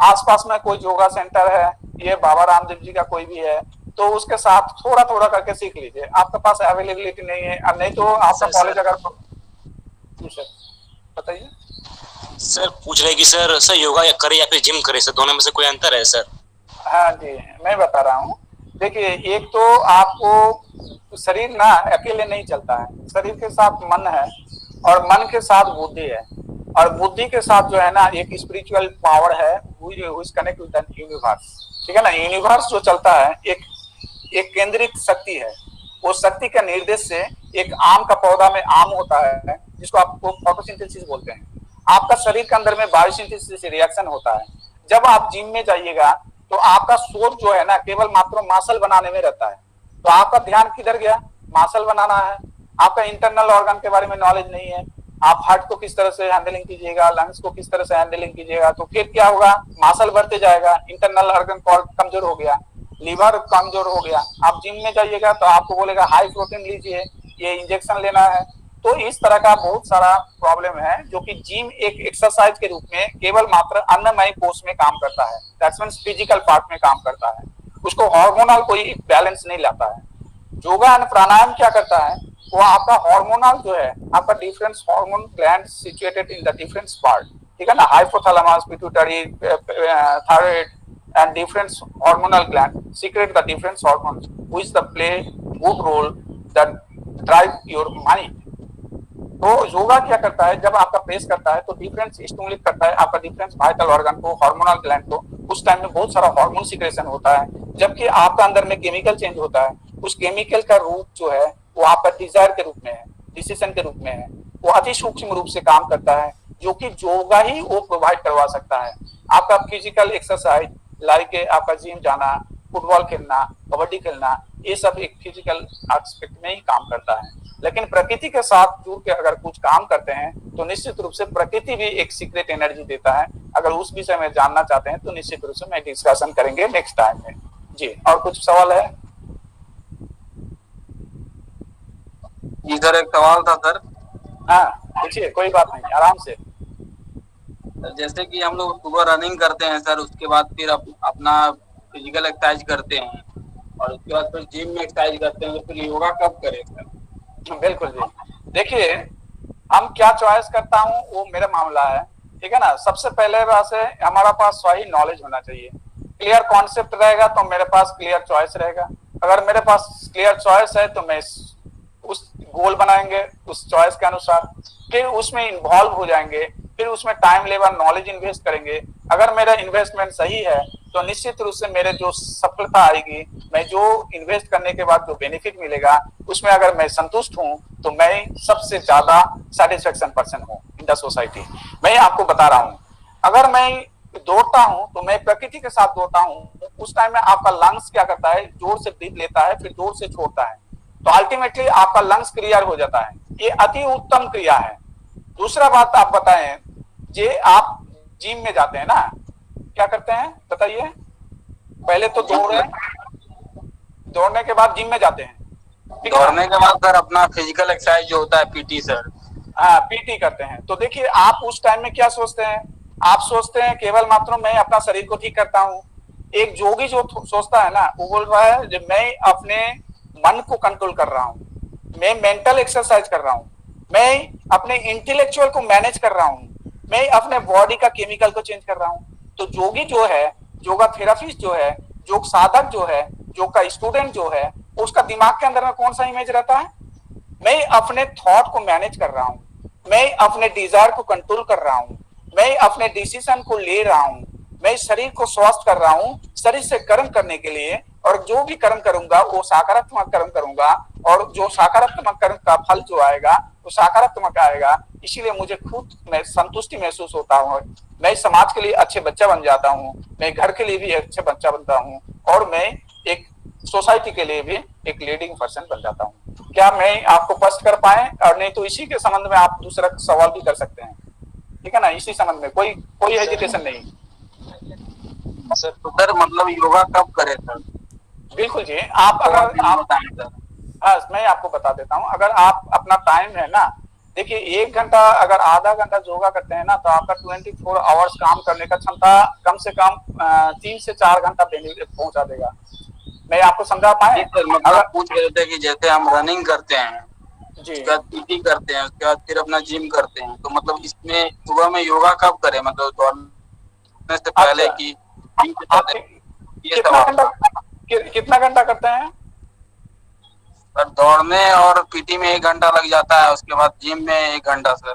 आसपास में कोई योगा सेंटर है, ये बाबा रामदेव जी का कोई भी है, तो उसके साथ थोड़ा थोड़ा करके सीख लीजिए। आपके पास अवेलेबिलिटी नहीं है, और नहीं तो आपका कॉलेज अगर, बताइए सर पूछ रहे कि सर योगा या करे या फिर जिम करे सर, दोनों में से कोई अंतर है सर? हाँ जी, मैं बता रहा हूँ। देखिए, एक तो आपको शरीर ना अकेले नहीं चलता है, शरीर के साथ मन है, और मन के साथ बुद्धि है, और बुद्धि के साथ जो है ना एक स्पिरिचुअल पावर है, कनेक्ट विद द यूनिवर्स। ठीक है ना? यूनिवर्स जो चलता है एक केंद्रित शक्ति है। वो शक्ति के निर्देश से एक आम का पौधा में आम होता है, जिसको आपको फोटोसिंथेसिस बोलते हैं। आपका शरीर के अंदर में बायोसिंथेसिस रिएक्शन होता है। जब आप जिम में जाइएगा तो आपका सोच जो है ना केवल मात्र मासल बनाने में रहता है। तो आपका ध्यान किधर गया? मासल बनाना है। आपका इंटरनल ऑर्गन के बारे में नॉलेज नहीं है। आप हार्ट को किस तरह से हैंडलिंग कीजिएगा, लंग्स को किस तरह से हैंडलिंग कीजिएगा, तो फिर क्या होगा? मासल बढ़ते जाएगा, इंटरनल ऑर्गन कमजोर हो गया, लीवर कमजोर हो गया। आप जिम में जाइएगा तो आपको बोलेगा हाई प्रोटीन लीजिए, ये इंजेक्शन लेना है। तो इस तरह का बहुत सारा प्रॉब्लम है, जो कि जिम एक एक्सरसाइज के रूप में केवल मात्र अन्नमय कोष में काम करता है, दैट्स मींस फिजिकल पार्ट में काम करता है। उसको हार्मोनल कोई बैलेंस नहीं लाता है। योगा एंड प्राणायाम क्या करता है? वो आपका हार्मोनल जो है, आपका different hormone gland situated in the different part, ठीक है ना, hypothalamus, pituitary, thyroid and different hormonal gland secrete the different hormones which the play good role that drive your mind. तो योगा क्या करता है? जब आपका प्रेस करता है तो डिफरेंस स्टिमुलेट करता है आपका डिफरेंस वाइटल ऑर्गन को, हार्मोनल ग्लैंड को। उस टाइम में बहुत सारा हार्मोन सिक्रेशन होता है, जबकि आपका अंदर में केमिकल चेंज होता है। उस केमिकल का रूप जो है वो आपका डिजायर के रूप में है, डिसीजन के रूप में है। वो अति सूक्ष्म रूप से काम करता है, जो कि योगा ही वो प्रोवाइड करवा सकता है। आपका फिजिकल एक्सरसाइज लाइक आपका जिम जाना, फुटबॉल खेलना, कबड्डी खेलना, ये सब एक फिजिकल एस्पेक्ट में ही काम करता है। लेकिन प्रकृति के साथ जुड़ के अगर कुछ काम करते हैं तो निश्चित रूप से प्रकृति भी एक सीक्रेट एनर्जी देता है। अगर उस विषय में जानना चाहते हैं तो निश्चित रूप से मैं डिस्कशन करेंगे नेक्स्ट टाइम में जी। और कुछ सवाल है? इधर एक सवाल था सर। हाँ पूछिए, कोई बात नहीं, आराम से। जैसे कि हम लोग सुबह रनिंग करते हैं सर, उसके बाद फिर अपना फिजिकल एक्सरसाइज करते हैं, और उसके बाद फिर जिम में एक्सरसाइज करते हैं, तो फिर योगा कब करें सर? बिल्कुल जी। देखिए, हम क्या चॉइस करता हूँ वो मेरा मामला है, ठीक है ना। सबसे पहले बात है हमारा पास सही नॉलेज होना चाहिए। क्लियर कॉन्सेप्ट रहेगा तो मेरे पास क्लियर चॉइस रहेगा। अगर मेरे पास क्लियर चॉइस है तो मैं उस गोल बनाएंगे उस चॉइस के अनुसार, फिर उसमें इन्वॉल्व हो जाएंगे, फिर उसमें टाइम लेबर नॉलेज इन्वेस्ट करेंगे। अगर मेरा इन्वेस्टमेंट सही है तो निश्चित रूप से मेरे जो सफलता आएगी, मैं जो इन्वेस्ट करने के बाद जो बेनिफिट मिलेगा उसमें अगर मैं संतुष्ट हूं तो मैं सबसे ज्यादा सेटिस्फेक्शन पर्सन हूं इन द सोसाइटी। मैं आपको बता रहा हूं, अगर मैं दौड़ता हूं तो मैं प्रकृति के साथ दौड़ता हूं, उस टाइम में आपका लंग्स क्या करता है? जोर से ब्रीथ लेता है, फिर जोर से छोड़ता है, तो अल्टीमेटली आपका लंग्स क्लियर हो जाता है। ये अति उत्तम क्रिया है। दूसरा बात आप बताएं, जे आप जिम में जाते हैं ना, क्या करते हैं बताइए? पहले तो दौड़ने के बाद जिम में जाते हैं, ठीक है ना? दौड़ने के बाद सर अपना फिजिकल एक्सरसाइज जो होता है पीटी सर। हाँ, पीटी करते हैं। तो देखिए आप उस टाइम में क्या सोचते हैं, आप सोचते हैं केवल मात्र मैं अपना शरीर को ठीक करता हूँ। एक जोगी जो सोचता है ना, वो बोल रहा है कि मैं अपने मन को कंट्रोल कर रहा हूँ, मैं मेंटल एक्सरसाइज कर रहा हूँ, मैं अपने इंटेलेक्चुअल को मैनेज कर रहा हूँ, मैं अपने बॉडी का केमिकल को चेंज कर रहा हूँ। तो जोगी जो है, योगा थेरापिस्ट जो है, योग साधक जो है, योग का स्टूडेंट जो है, उसका दिमाग के अंदर में कौन सा इमेज रहता है? मैं अपने थॉट को मैनेज कर रहा हूँ, मैं अपने डिजायर को कंट्रोल कर रहा हूँ, मैं अपने डिसीजन को ले रहा हूँ, मैं शरीर को स्वस्थ कर रहा हूँ शरीर से कर्म करने के लिए, और जो भी कर्म करूंगा वो सकारात्मक कर्म करूंगा, और जो सकारात्मक कर्म का फल जो आएगा वो सकारात्मक आएगा। इसीलिए मुझे खुद में संतुष्टि महसूस होता हूँ, मैं समाज के लिए अच्छे बच्चा बन जाता हूँ, मैं घर के लिए भी अच्छे बच्चा बनता हूँ, और मैं एक सोसाइटी के लिए भी एक लीडिंग पर्सन बन जाता हूँ। क्या मैं आपको स्पष्ट कर पाए? और नहीं तो इसी के संबंध में आप दूसरा सवाल भी कर सकते हैं, ठीक है ना? इसी संबंध में कोई हेजिटेशन नहीं। सर मतलब योगा कब करे सर? बिल्कुल जी, आप अगर आप हाँ, मैं आपको बता देता हूँ। अगर आप अपना टाइम है ना, देखिए 1 घंटा अगर आधा घंटा योगा करते हैं ना, तो आपका 24 आवर्स काम करने का क्षमता कम से कम 3 से 4 घंटा पहुंचा देगा। मैं आपको समझा पाए? मतलब पूछ रहे थे कि जैसे हम रनिंग करते हैं, जी, उसके बाद पीटी करते हैं, उसके बाद फिर अपना जिम करते हैं, तो मतलब इसमें सुबह में योगा कब करें? मतलब दौड़ने से पहले अच्छा, की आप ये सवाल। कितना घंटा करते हैं? सर दौड़ने और पीटी में 1 घंटा लग जाता है, उसके बाद जिम में 1 घंटा सर।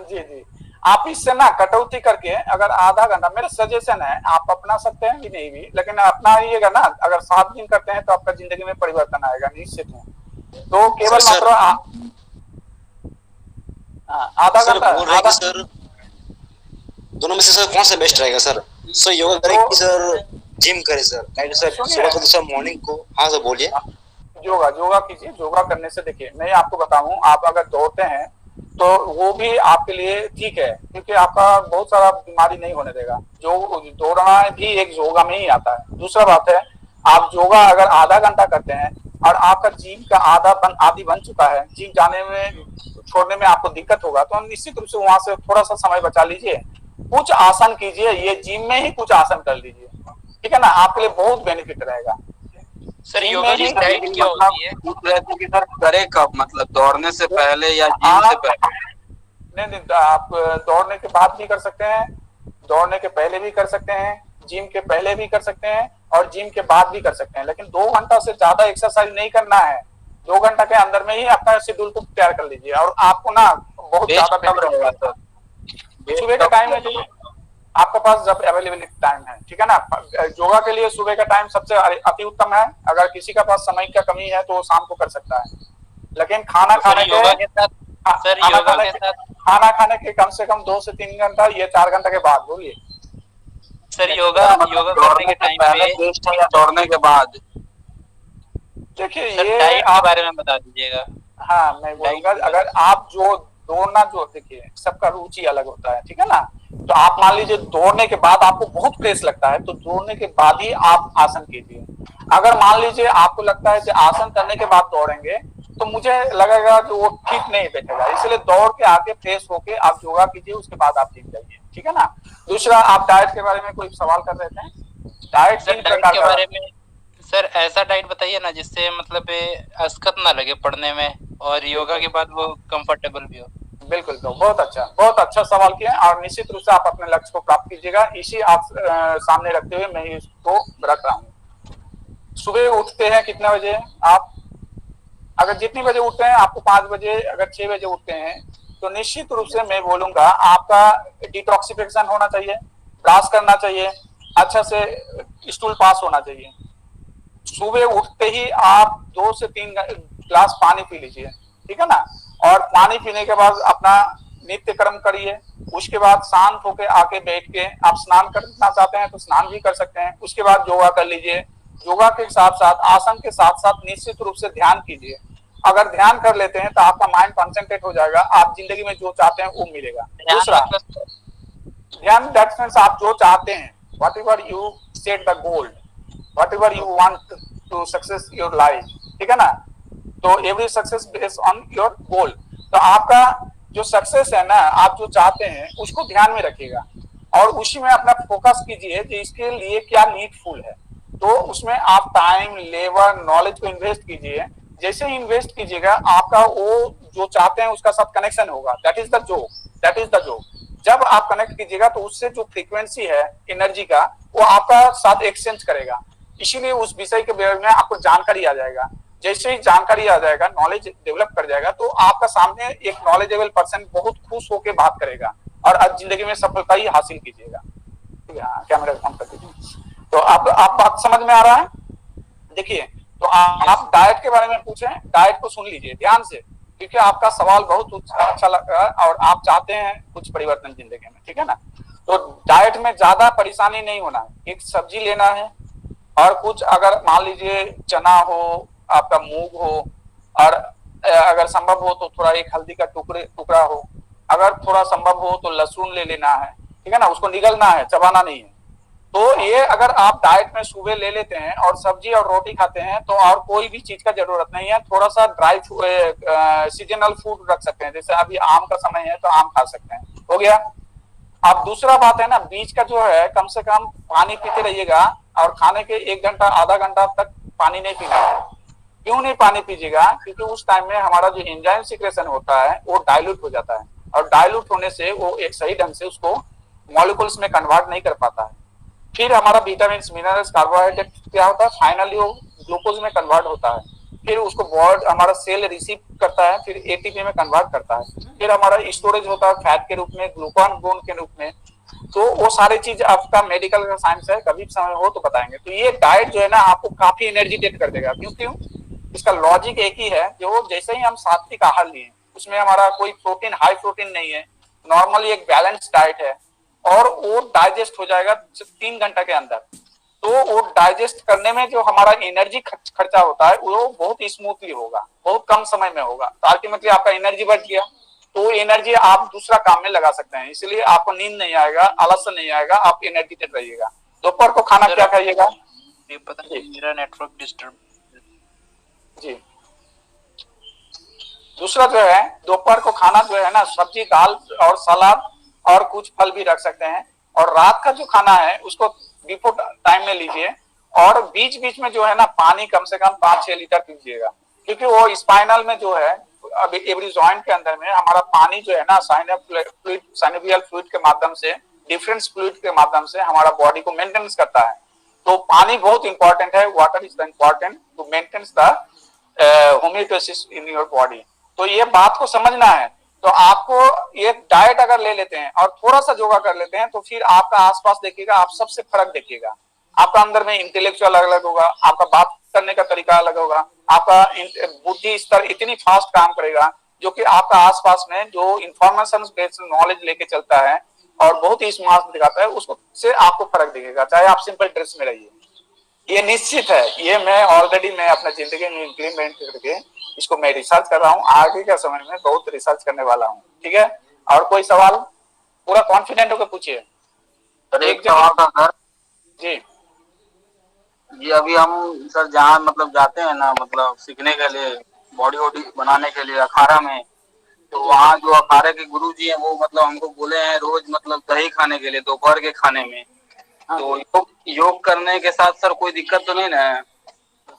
जी जी, आप इससे ना कटौती करके अगर आधा घंटा, मेरा सजेशन है, आप अपना सकते हैं भी नहीं भी, लेकिन अपनाइएगा ना। अगर 7 दिन करते हैं तो आपका जिंदगी में परिवर्तन आएगा निश्चित है। तो केवल मात्र आधा सर घंटा बोल रहे हैं कि सर दोनों में से सर कौन सा बेस्ट रहेगा सर? सर योगा करें कि सर जिम करें सर? सर सुबह को तो सर मॉर्निंग को। हाँ सर बोलिए। योगा कीजिए। योगा करने से देखिए, मैं आपको बताऊं, आप अगर दौड़ते हैं तो वो भी आपके लिए ठीक है, क्योंकि आपका बहुत सारा बीमारी नहीं होने देगा। जो दौड़ना भी एक योगा में ही आता है। दूसरा बात है, आप योगा अगर आधा घंटा करते हैं और आपका जिम का आदि बन चुका है, जिम जाने में छोड़ने में आपको दिक्कत होगा, तो निश्चित रूप से वहां से थोड़ा सा समय बचा लीजिए, कुछ आसन कीजिए, ये जिम में ही कुछ आसन कर लीजिए, ठीक है ना? आपके लिए बहुत बेनिफिट रहेगा। सर योगा की डाइट क्या होती है? पूछ रहे थे कि सर करे कब, मतलब दौड़ने से पहले या जिम से पहले? नहीं, आप दौड़ने के बाद भी कर सकते हैं, दौड़ने के पहले भी कर सकते हैं, जिम के पहले भी कर सकते हैं, और जिम के बाद भी कर सकते हैं। लेकिन 2 घंटा से ज्यादा एक्सरसाइज नहीं करना है। 2 घंटा के अंदर में ही अपना शेड्यूल को तैयार कर लीजिए, और आपको ना बहुत ज्यादा रहेगा सर। सुबह का टाइम है जो आपके पास जब अवेलेबल टाइम है, ठीक है ना? योगा के लिए सुबह का टाइम सबसे अति उत्तम है। अगर किसी का पास समय का कमी है तो वो शाम को कर सकता है, लेकिन खाना खाने के कम से कम 2 से 3 घंटा, ये 4 घंटा के बाद। बोलिए सर योगा करने के टाइम पे या दौड़ने के बाद? देखिए ये डाइट के बारे में बता दीजिएगा। हाँ, मैं बोलूंगा, अगर आप जो दौड़ना, जो देखिए सबका रुचि अलग होता है, ठीक है ना? तो आप मान लीजिए दौड़ने के बाद आपको बहुत फ्रेश लगता है, तो दौड़ने के बाद ही आप आसन कीजिए। अगर मान लीजिए आपको लगता है कि आसन करने के बाद दौड़ेंगे तो मुझे लगेगा कि वो ठीक नहीं बैठेगा, इसलिए दौड़ के आके फ्रेश होके आप योगा कीजिए, उसके बाद आप जिम जाइए, ठीक है ना? दूसरा, आप डाइट के बारे में कोई सवाल कर रहे थे? डाइट के बारे में सर ऐसा डाइट बताइए ना जिससे मतलब असकत ना लगे पढ़ने में, और योगा के बाद वो कंफर्टेबल भी हो। बिल्कुल, तो बहुत अच्छा सवाल किया, और निश्चित रूप से आप अपने लक्ष्य को प्राप्त कीजिएगा। इसी आप सामने रखते हुए मैं इसको रख रहा हूँ। सुबह उठते हैं कितने बजे आप? अगर जितनी बजे उठते हैं, आपको 5 बजे, अगर 6 बजे उठते हैं, तो निश्चित रूप से मैं बोलूंगा आपका डिटॉक्सिफिकेशन होना चाहिए, ब्रश करना चाहिए, अच्छा से स्टूल पास होना चाहिए। सुबह उठते ही आप 2 से 3 गिलास पानी पी लीजिए, ठीक है ना? और पानी पीने के बाद अपना नित्य कर्म करिए। उसके बाद शांत होकर आके बैठ के आप स्नान करना चाहते हैं तो स्नान भी कर सकते हैं। उसके बाद योगा कर लीजिए। योगा के साथ साथ, आसन के साथ साथ निश्चित रूप से ध्यान कीजिए। अगर ध्यान कर लेते हैं तो आपका माइंड कॉन्सेंट्रेट हो जाएगा, आप जिंदगी में जो चाहते हैं वो मिलेगा। दूसरा, ध्यान दैट मींस आप जो चाहते हैं, whatever you set the goal, whatever you want to success your life, ठीक है ना? तो every success based on your goal. तो आपका जो सक्सेस है ना, आप जो चाहते हैं उसको ध्यान में रखिएगा और उसी में अपना फोकस कीजिए कि इसके लिए क्या नीडफुल है। तो उसमें आप टाइम, लेबर, नॉलेज को इन्वेस्ट कीजिए। जैसे ही इन्वेस्ट कीजिएगा आपका वो जो चाहते हैं उसका साथ कनेक्शन होगा। That is the job. जब आप कनेक्ट कीजिएगा तो उससे जो फ्रीक्वेंसी है एनर्जी का, वो आपका साथ एक्सचेंज करेगा। इसीलिए उस विषय के बारे में आपको जानकारी आ जाएगा। जैसे ही जानकारी आ जाएगा, नॉलेज डेवलप कर जाएगा, तो आपका सामने एक नॉलेजेबल पर्सन बहुत खुश होकर बात करेगा और आज जिंदगी में सफलता ही हासिल कीजिएगा। कैमरा ऑन कर दीजिए। तो आप बात समझ में आ रहा है? देखिए, तो आप डाइट के बारे में पूछें, डाइट को सुन लीजिए ध्यान से, क्योंकि आपका सवाल बहुत अच्छा लगा और आप चाहते हैं कुछ परिवर्तन जिंदगी में, ठीक है ना। तो डाइट में ज्यादा परेशानी नहीं होना है, एक सब्जी लेना है और कुछ अगर मान लीजिए चना हो, आपका मूंग हो, और अगर संभव हो तो थोड़ा एक हल्दी का टुकड़ा हो, अगर थोड़ा संभव हो तो लहसुन ले लेना है, ठीक है ना। उसको निगलना है, चबाना नहीं है। तो ये अगर आप डाइट में सुबह ले लेते हैं और सब्जी और रोटी खाते हैं तो और कोई भी चीज का जरूरत नहीं है। थोड़ा सा ड्राई सीजनल फूड रख सकते हैं, जैसे अभी आम का समय है तो आम खा सकते हैं, हो गया। अब दूसरा बात है ना, बीच का जो है कम से कम पानी पीते रहिएगा और खाने के 1 घंटा आधा घंटा तक पानी नहीं पीना है। क्यों नहीं पानी पीजिएगा? क्योंकि उस टाइम में हमारा जो एंजाइम सिक्रेशन होता है वो डाइल्यूट हो जाता है और डाइल्यूट होने से वो एक सही ढंग से उसको मॉलिक्यूल्स में कन्वर्ट नहीं कर पाता है। फिर हमारा विटामिन, मिनरल्स, कार्बोहाइड्रेट क्या होता है, फाइनली वो ग्लूकोज में कन्वर्ट होता है। फिर उसको बॉडी, हमारा सेल रिसीव करता है, फिर एटीपी में कन्वर्ट करता है। फिर हमारा स्टोरेज होता है फैट के रूप में, ग्लूकान के रूप में। तो वो सारी चीज आपका मेडिकल का साइंस है, कभी समय हो तो बताएंगे। तो ये डाइट जो है ना आपको काफी एनर्जी देट कर देगा। क्यों? इसका लॉजिक एक ही है, जो जैसे ही हम सात्विक आहार लिए, उसमें हमारा कोई प्रोटीन, हाई प्रोटीन नहीं है, नॉर्मली एक बैलेंस डाइट है और वो डाइजेस्ट हो जाएगा 3 घंटा के अंदर। तो वो डाइजेस्ट करने में जो हमारा एनर्जी खर्चा होता है वो बहुत स्मूथली होगा, बहुत कम समय में होगा। तो अल्टीमेटली आपका एनर्जी बच गया, तो एनर्जी आप दूसरा काम में लगा सकते हैं। इसलिए आपको नींद नहीं आएगा, आलस्य नहीं आएगा, आप एनर्जेटिक रहिएगा। दोपहर को खाना क्या खाइएगा? ये पता नहीं, मेरा नेटवर्क डिस्टर्ब जी। दूसरा जो है, दोपहर को खाना जो है ना, सब्जी, दाल और सलाद और कुछ फल भी रख सकते हैं। और रात का जो खाना है उसको बिफोर टाइम में लीजिए और बीच बीच में जो है ना पानी कम से कम 5-6 लीटर पीजिएगा। क्योंकि वो स्पाइनल में जो है, अभी एवरी जॉइंट के अंदर में हमारा पानी जो है ना साइनोवियल फ्लूइड के माध्यम से, डिफरेंस फ्लूइड के माध्यम से हमारा बॉडी को मेंटेनेंस करता है। तो पानी बहुत इंपॉर्टेंट है। Water is the important to maintain the homeostasis in your body. तो ये बात को समझना है। तो आपको एक डाइट अगर ले लेते हैं और थोड़ा सा योगा कर लेते हैं तो फिर आपका आसपास देखिएगा, आप सबसे फर्क देखिएगा। आपका अंदर में इंटेलेक्चुअल अलग होगा, आपका बात करने का तरीका अलग होगा, आपका बुद्धि स्तर इतनी फास्ट काम करेगा जो कि आपका आसपास में जो इंफॉर्मेशन बेस्ड नॉलेज लेके चलता है और बहुत ही स्मार्ट दिखाता है, उसको से आपको फर्क दिखेगा, चाहे आप सिंपल ड्रेस में रहिए। ये निश्चित है, ये मैं ऑलरेडी मैं अपने जिंदगी में इम्प्लीमेंट करके इसको मैं रिसर्च कर रहा हूँ। आगे के समय में बहुत रिसर्च करने वाला हूँ, ठीक है। और कोई सवाल? पूरा कॉन्फिडेंट होकर पूछिए। एक सवाल था सर जी। जी, अभी हम सर जहाँ मतलब जाते हैं ना, मतलब सीखने के लिए, बॉडी वॉडी बनाने के लिए अखाड़ा में, तो वहाँ जो अखाड़े के गुरु जी हैं वो मतलब हमको बोले हैं रोज मतलब दही खाने के लिए दोपहर के खाने में। तो योग करने के साथ सर कोई दिक्कत तो नहीं ना?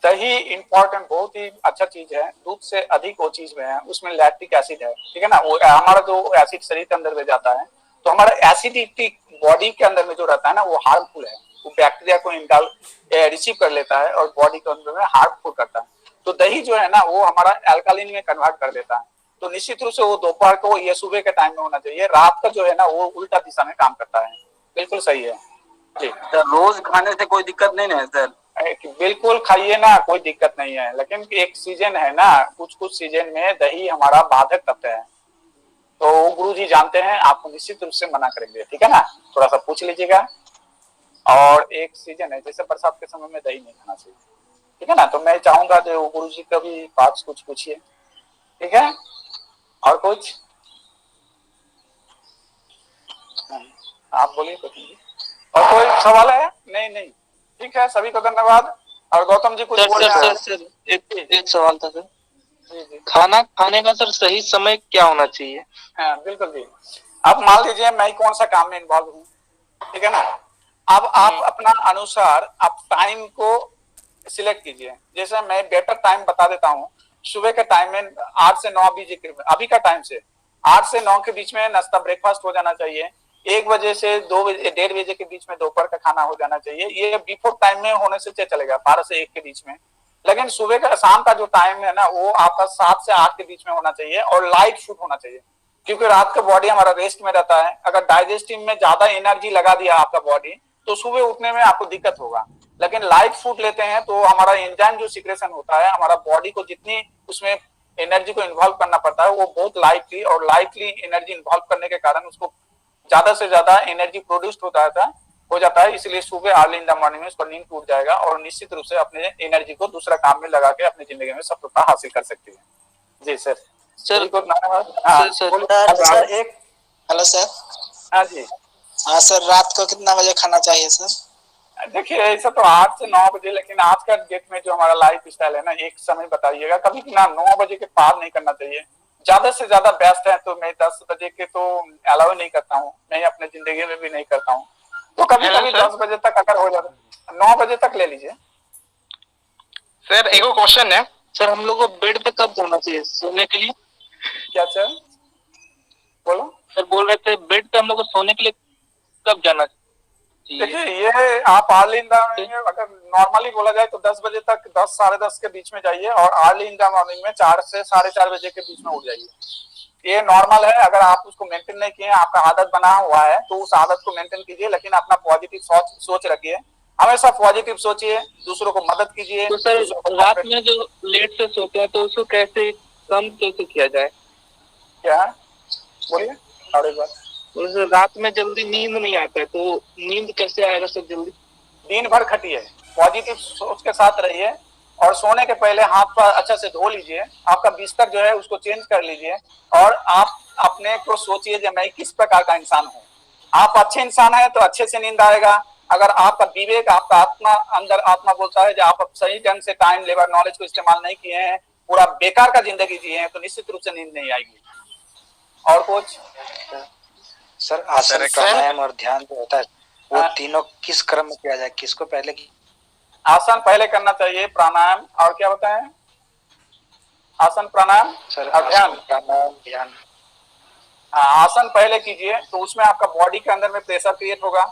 दही इंपॉर्टेंट, बहुत ही अच्छा चीज है। दूध से अधिक वो चीज में है, उसमें लैक्टिक एसिड है, ठीक है ना। वो हमारा जो एसिड शरीर के अंदर में जाता है, तो हमारा एसिडिटी बॉडी के अंदर में जो रहता है ना, वो हार्मफुल है। वो बैक्टीरिया को रिसीव कर लेता है और बॉडी के अंदर में हार्मफुल करता है। तो दही जो है ना वो हमारा अल्कालिन में कन्वर्ट कर देता है। तो निश्चित रूप से वो दोपहर को या सुबह के टाइम में होना चाहिए। रात का जो है ना वो उल्टा दिशा में काम करता है। बिल्कुल सही है जी। सर रोज खाने से कोई दिक्कत नहीं है सर? बिल्कुल खाइए ना, कोई दिक्कत नहीं है। लेकिन एक सीजन है ना, कुछ सीजन में दही हमारा बाधक तत्व है, तो वो गुरु जी जानते हैं, आपको निश्चित रूप से मना करेंगे, ठीक है ना। थोड़ा सा पूछ लीजिएगा। और एक सीजन है, जैसे बरसात के समय में दही नहीं खाना चाहिए, ठीक है ना। तो मैं चाहूंगा जो गुरु जी का भी पास कुछ पूछिए, ठीक है। और कुछ आप बोलिए कुछ। और कोई सवाल है? नहीं, ठीक है। सभी को धन्यवाद। और गौतम जी कुछ बोले? सर एक सवाल था सर। जी जी खाना खाने का सर सही समय क्या होना चाहिए? हाँ बिल्कुल जी। अब मान लीजिए मैं कौन सा काम में इन्वॉल्व हूँ, ठीक है ना। अब आप अपना अनुसार आप टाइम को सिलेक्ट कीजिए। जैसे मैं बेटर टाइम बता देता हूँ, सुबह के टाइम में 8 से 9 बजे के अभी का टाइम से 8 से 9 के बीच में नाश्ता ब्रेकफास्ट हो जाना चाहिए। 1 बजे से 2 बजे 1:30 बजे के बीच में दोपहर का खाना हो जाना चाहिए। ये बिफोर टाइम में होने से चलेगा 12 से 1 के बीच में। लेकिन सुबह का शाम का जो टाइम है ना वो आपका 7 से 8 के बीच में होना चाहिए और लाइट फूड होना चाहिए, क्योंकि रात का बॉडी हमारा रेस्ट में रहता है। अगर डाइजेस्टिव में ज्यादा एनर्जी लगा दिया आपका बॉडी तो सुबह उठने में आपको दिक्कत होगा। लेकिन लाइट फूड लेते हैं तो हमारा एंजाइम जो सिक्रेशन होता है, हमारा बॉडी को जितनी उसमें एनर्जी को इन्वॉल्व करना पड़ता है वो बहुत लाइटली एनर्जी इन्वॉल्व करने के कारण उसको ज्यादा से ज्यादा एनर्जी प्रोड्यूस हो जाता है। इसलिए सुबह अर्ली इन द मॉर्निंग में उसको नींद टूट जाएगा और निश्चित रूप से अपने एनर्जी को दूसरा काम में लगा के अपनी जिंदगी में सफलता हासिल कर सकती है। जी सर। सर सर एक हेलो सर। हाँ जी। हाँ सर, रात को कितना बजे खाना चाहिए सर? देखिए ऐसा तो 8 से 9 बजे, लेकिन आज का डेट में जो हमारा लाइफ स्टाइल है ना, एक समय बताइएगा, कभी भी ना 9 बजे के पार नहीं करना चाहिए। ज्यादा से ज्यादा बेस्ट है तो मैं 10 बजे के तो अलाउ नहीं करता हूँ, मैं अपने जिंदगी में भी नहीं करता हूँ। तो कभी कभी 10 बजे तक अगर हो जाता, 9 बजे तक ले लीजिए। सर एक क्वेश्चन है सर, हम लोग को बेड पे कब जाना चाहिए सोने के लिए? क्या सर बोलो। सर बोल रहे थे बेड पे हम लोग को सोने के लिए कब जाना चाहिए? देखिए ये आप अर्ली इन द मॉर्निंग में अगर नॉर्मली बोला जाए तो 10 बजे तक 10 साढ़े 10 के बीच में जाइए और अर्ली इन द मॉर्निंग में 4 से 4:30 बजे के बीच में उठ जाइए। ये नॉर्मल है। अगर आप उसको मेंटेन नहीं किए, आपका आदत बना हुआ है तो उस आदत को मेंटेन कीजिए, लेकिन अपना पॉजिटिव सोच रखिए। हमेशा पॉजिटिव सोचिए, दूसरों को मदद कीजिए। तो सर रात में जो लेट से सोते हैं तो उसको कैसे कम कैसे किया जाए? क्या बोलिए और एक बार। रात में जल्दी नींद नहीं आता है तो नींद कैसे आएगा सर जल्दी? दिन भर खटिए, पॉजिटिव सोच के साथ रहिए और सोने के पहले हाथ पर अच्छा से धो लीजिए। आपका बिस्तर जो है उसको चेंज कर लीजिए और आप अपने को सोचिए कि मैं किस प्रकार का इंसान हूँ। आप अच्छे इंसान हैं तो अच्छे से नींद आएगा। अगर आपका विवेक, आपका आत्मा, अंदर आत्मा बोलता है कि आप सही ढंग से टाइम, लेबर, नॉलेज को इस्तेमाल नहीं किए हैं, पूरा बेकार का जिंदगी जिए हैं, तो निश्चित रूप से नींद नहीं आएगी। और कुछ सर आसन, प्राणायाम और ध्यान जो होता है वो तीनों किस क्रम में किया जाए, किसको पहले की? आसन पहले करना चाहिए, प्राणायाम और क्या बताएं? आसन, प्राणायाम और ध्यान। आसन पहले कीजिए तो उसमें आपका बॉडी के अंदर में प्रेशर क्रिएट होगा,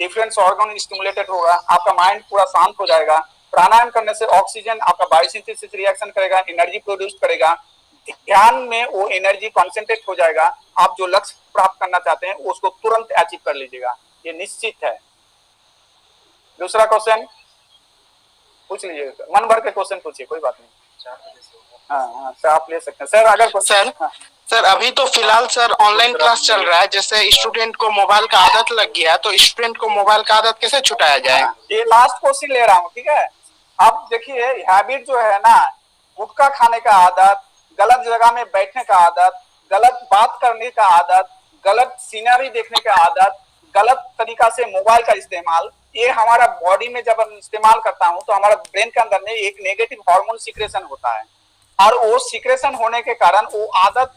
डिफरेंट ऑर्गन स्टिमुलेटेड होगा, आपका माइंड पूरा शांत हो जाएगा। प्राणायाम करने से ऑक्सीजन आपका बायोसिंथेसिस रिएक्शन करेगा, एनर्जी प्रोड्यूस करेगा। ध्यान में वो एनर्जी कॉन्सेंट्रेट हो जाएगा। आप जो लक्ष्य प्राप्त करना चाहते हैं उसको तुरंत अचीव कर लीजिएगा, ये निश्चित है। दूसरा क्वेश्चन पूछ लीजिए, मन भर के क्वेश्चन पूछिए, कोई बात नहीं। हाँ सर आप ले सकते हैं सर। अगर सर अभी तो फिलहाल सर ऑनलाइन क्लास चल रहा है, जैसे स्टूडेंट को मोबाइल का आदत लग गया तो स्टूडेंट को मोबाइल का आदत कैसे छुटाया जाए? ये लास्ट क्वेश्चन ले रहा हूँ, ठीक है। अब देखिए हैबिट जो है ना, गुटखा खाने का आदत, गलत जगह में बैठने का आदत, गलत बात करने का आदत, गलत सीनरी देखने का आदत, गलत तरीका से मोबाइल का इस्तेमाल, ये हमारा बॉडी में जब हम इस्तेमाल करता हूँ तो हमारा ब्रेन के अंदर में एक नेगेटिव हार्मोन सिक्रेशन होता है और वो सिक्रेशन होने के कारण वो आदत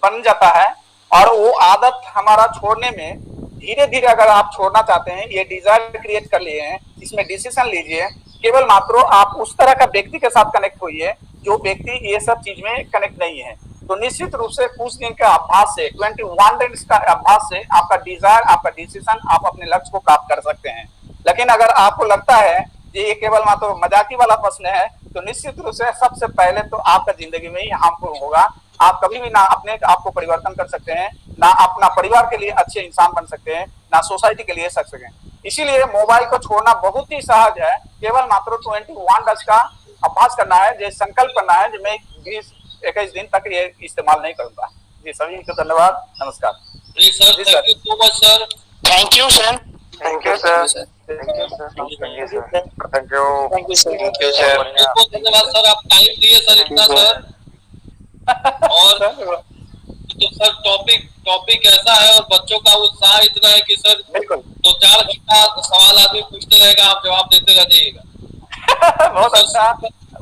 बन जाता है और वो आदत हमारा छोड़ने में धीरे धीरे, अगर आप छोड़ना चाहते हैं, ये डिजायर क्रिएट कर लिए हैं, इसमें डिसीजन लीजिए। केवल मात्र आप उस तरह का व्यक्ति के साथ कनेक्ट होइए जो व्यक्ति ये सब चीज में कनेक्ट नहीं है। तो निश्चित रूप से कुछ दिन का अभ्यास से, 21 डेज का अभ्यास से आपका डिजायर, आपका डिसीजन, आप अपने लक्ष्य को प्राप्त कर सकते हैं। लेकिन अगर आपको लगता है कि ये केवल मात्र मजाकी वाला प्रश्न है तो निश्चित रूप से सबसे पहले तो आपका जिंदगी में ही हार्मफुल होगा। आप कभी भी ना अपने आप को परिवर्तन कर सकते हैं, ना अपना परिवार के लिए अच्छे इंसान बन सकते हैं, ना सोसाइटी के लिए सक सकें। इसीलिए मोबाइल को छोड़ना बहुत ही सहज है। केवल मात्र 21 डेज का अभ्यास करना है, जो संकल्प करना है कि मैं 20-21 दिन तक ये इस्तेमाल नहीं करूंगा। जी सभी को धन्यवाद, नमस्कार। जी sir, thank you so much sir. Thank you sir. Thank you sir. Thank you sir. Thank you sir. बहुत धन्यवाद सर, आप टाइम दिए सर इतना सर। और तो सर टॉपिक ऐसा है और बच्चों का उत्साह इतना है कि सर बिल्कुल तो 4 घंटा सवाल आदमी पूछते रहेगा, आप जवाब देते रह जाइएगा। बहुत अच्छा,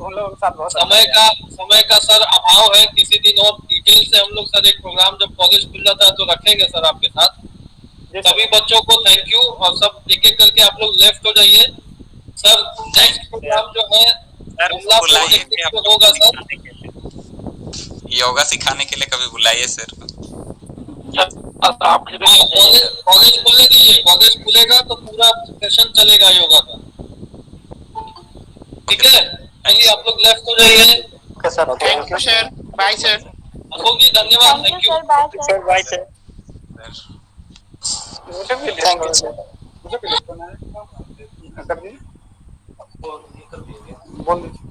उन लोगों के साथ बहुत समय का सर अभाव है। किसी दिन और डिटेल से हम लोग सर एक प्रोग्राम जब कॉलेज खुल जाता है तो रखेंगे सर आपके साथ। सभी बच्चों को थैंक यू, और सब एक एक करके आप लोग लेफ्ट हो जाइए। सर नेक्स्ट प्रोग्राम जो है होगा सर, योगा सिखाने के लिए कभी बुलाइए सर। कॉलेज खोलने दीजिए, कॉलेज खुलेगा तो पूरा सेशन चलेगा योगा का, ठीक है। आइए आप लोग लेफ्ट हो जाइए। Thank you sir, bye sir. Ashok ji धन्यवाद, thank you sir, bye sir. Thank you sir. मुझे भी लिखना है, कर दीजिए, बोल दीजिए।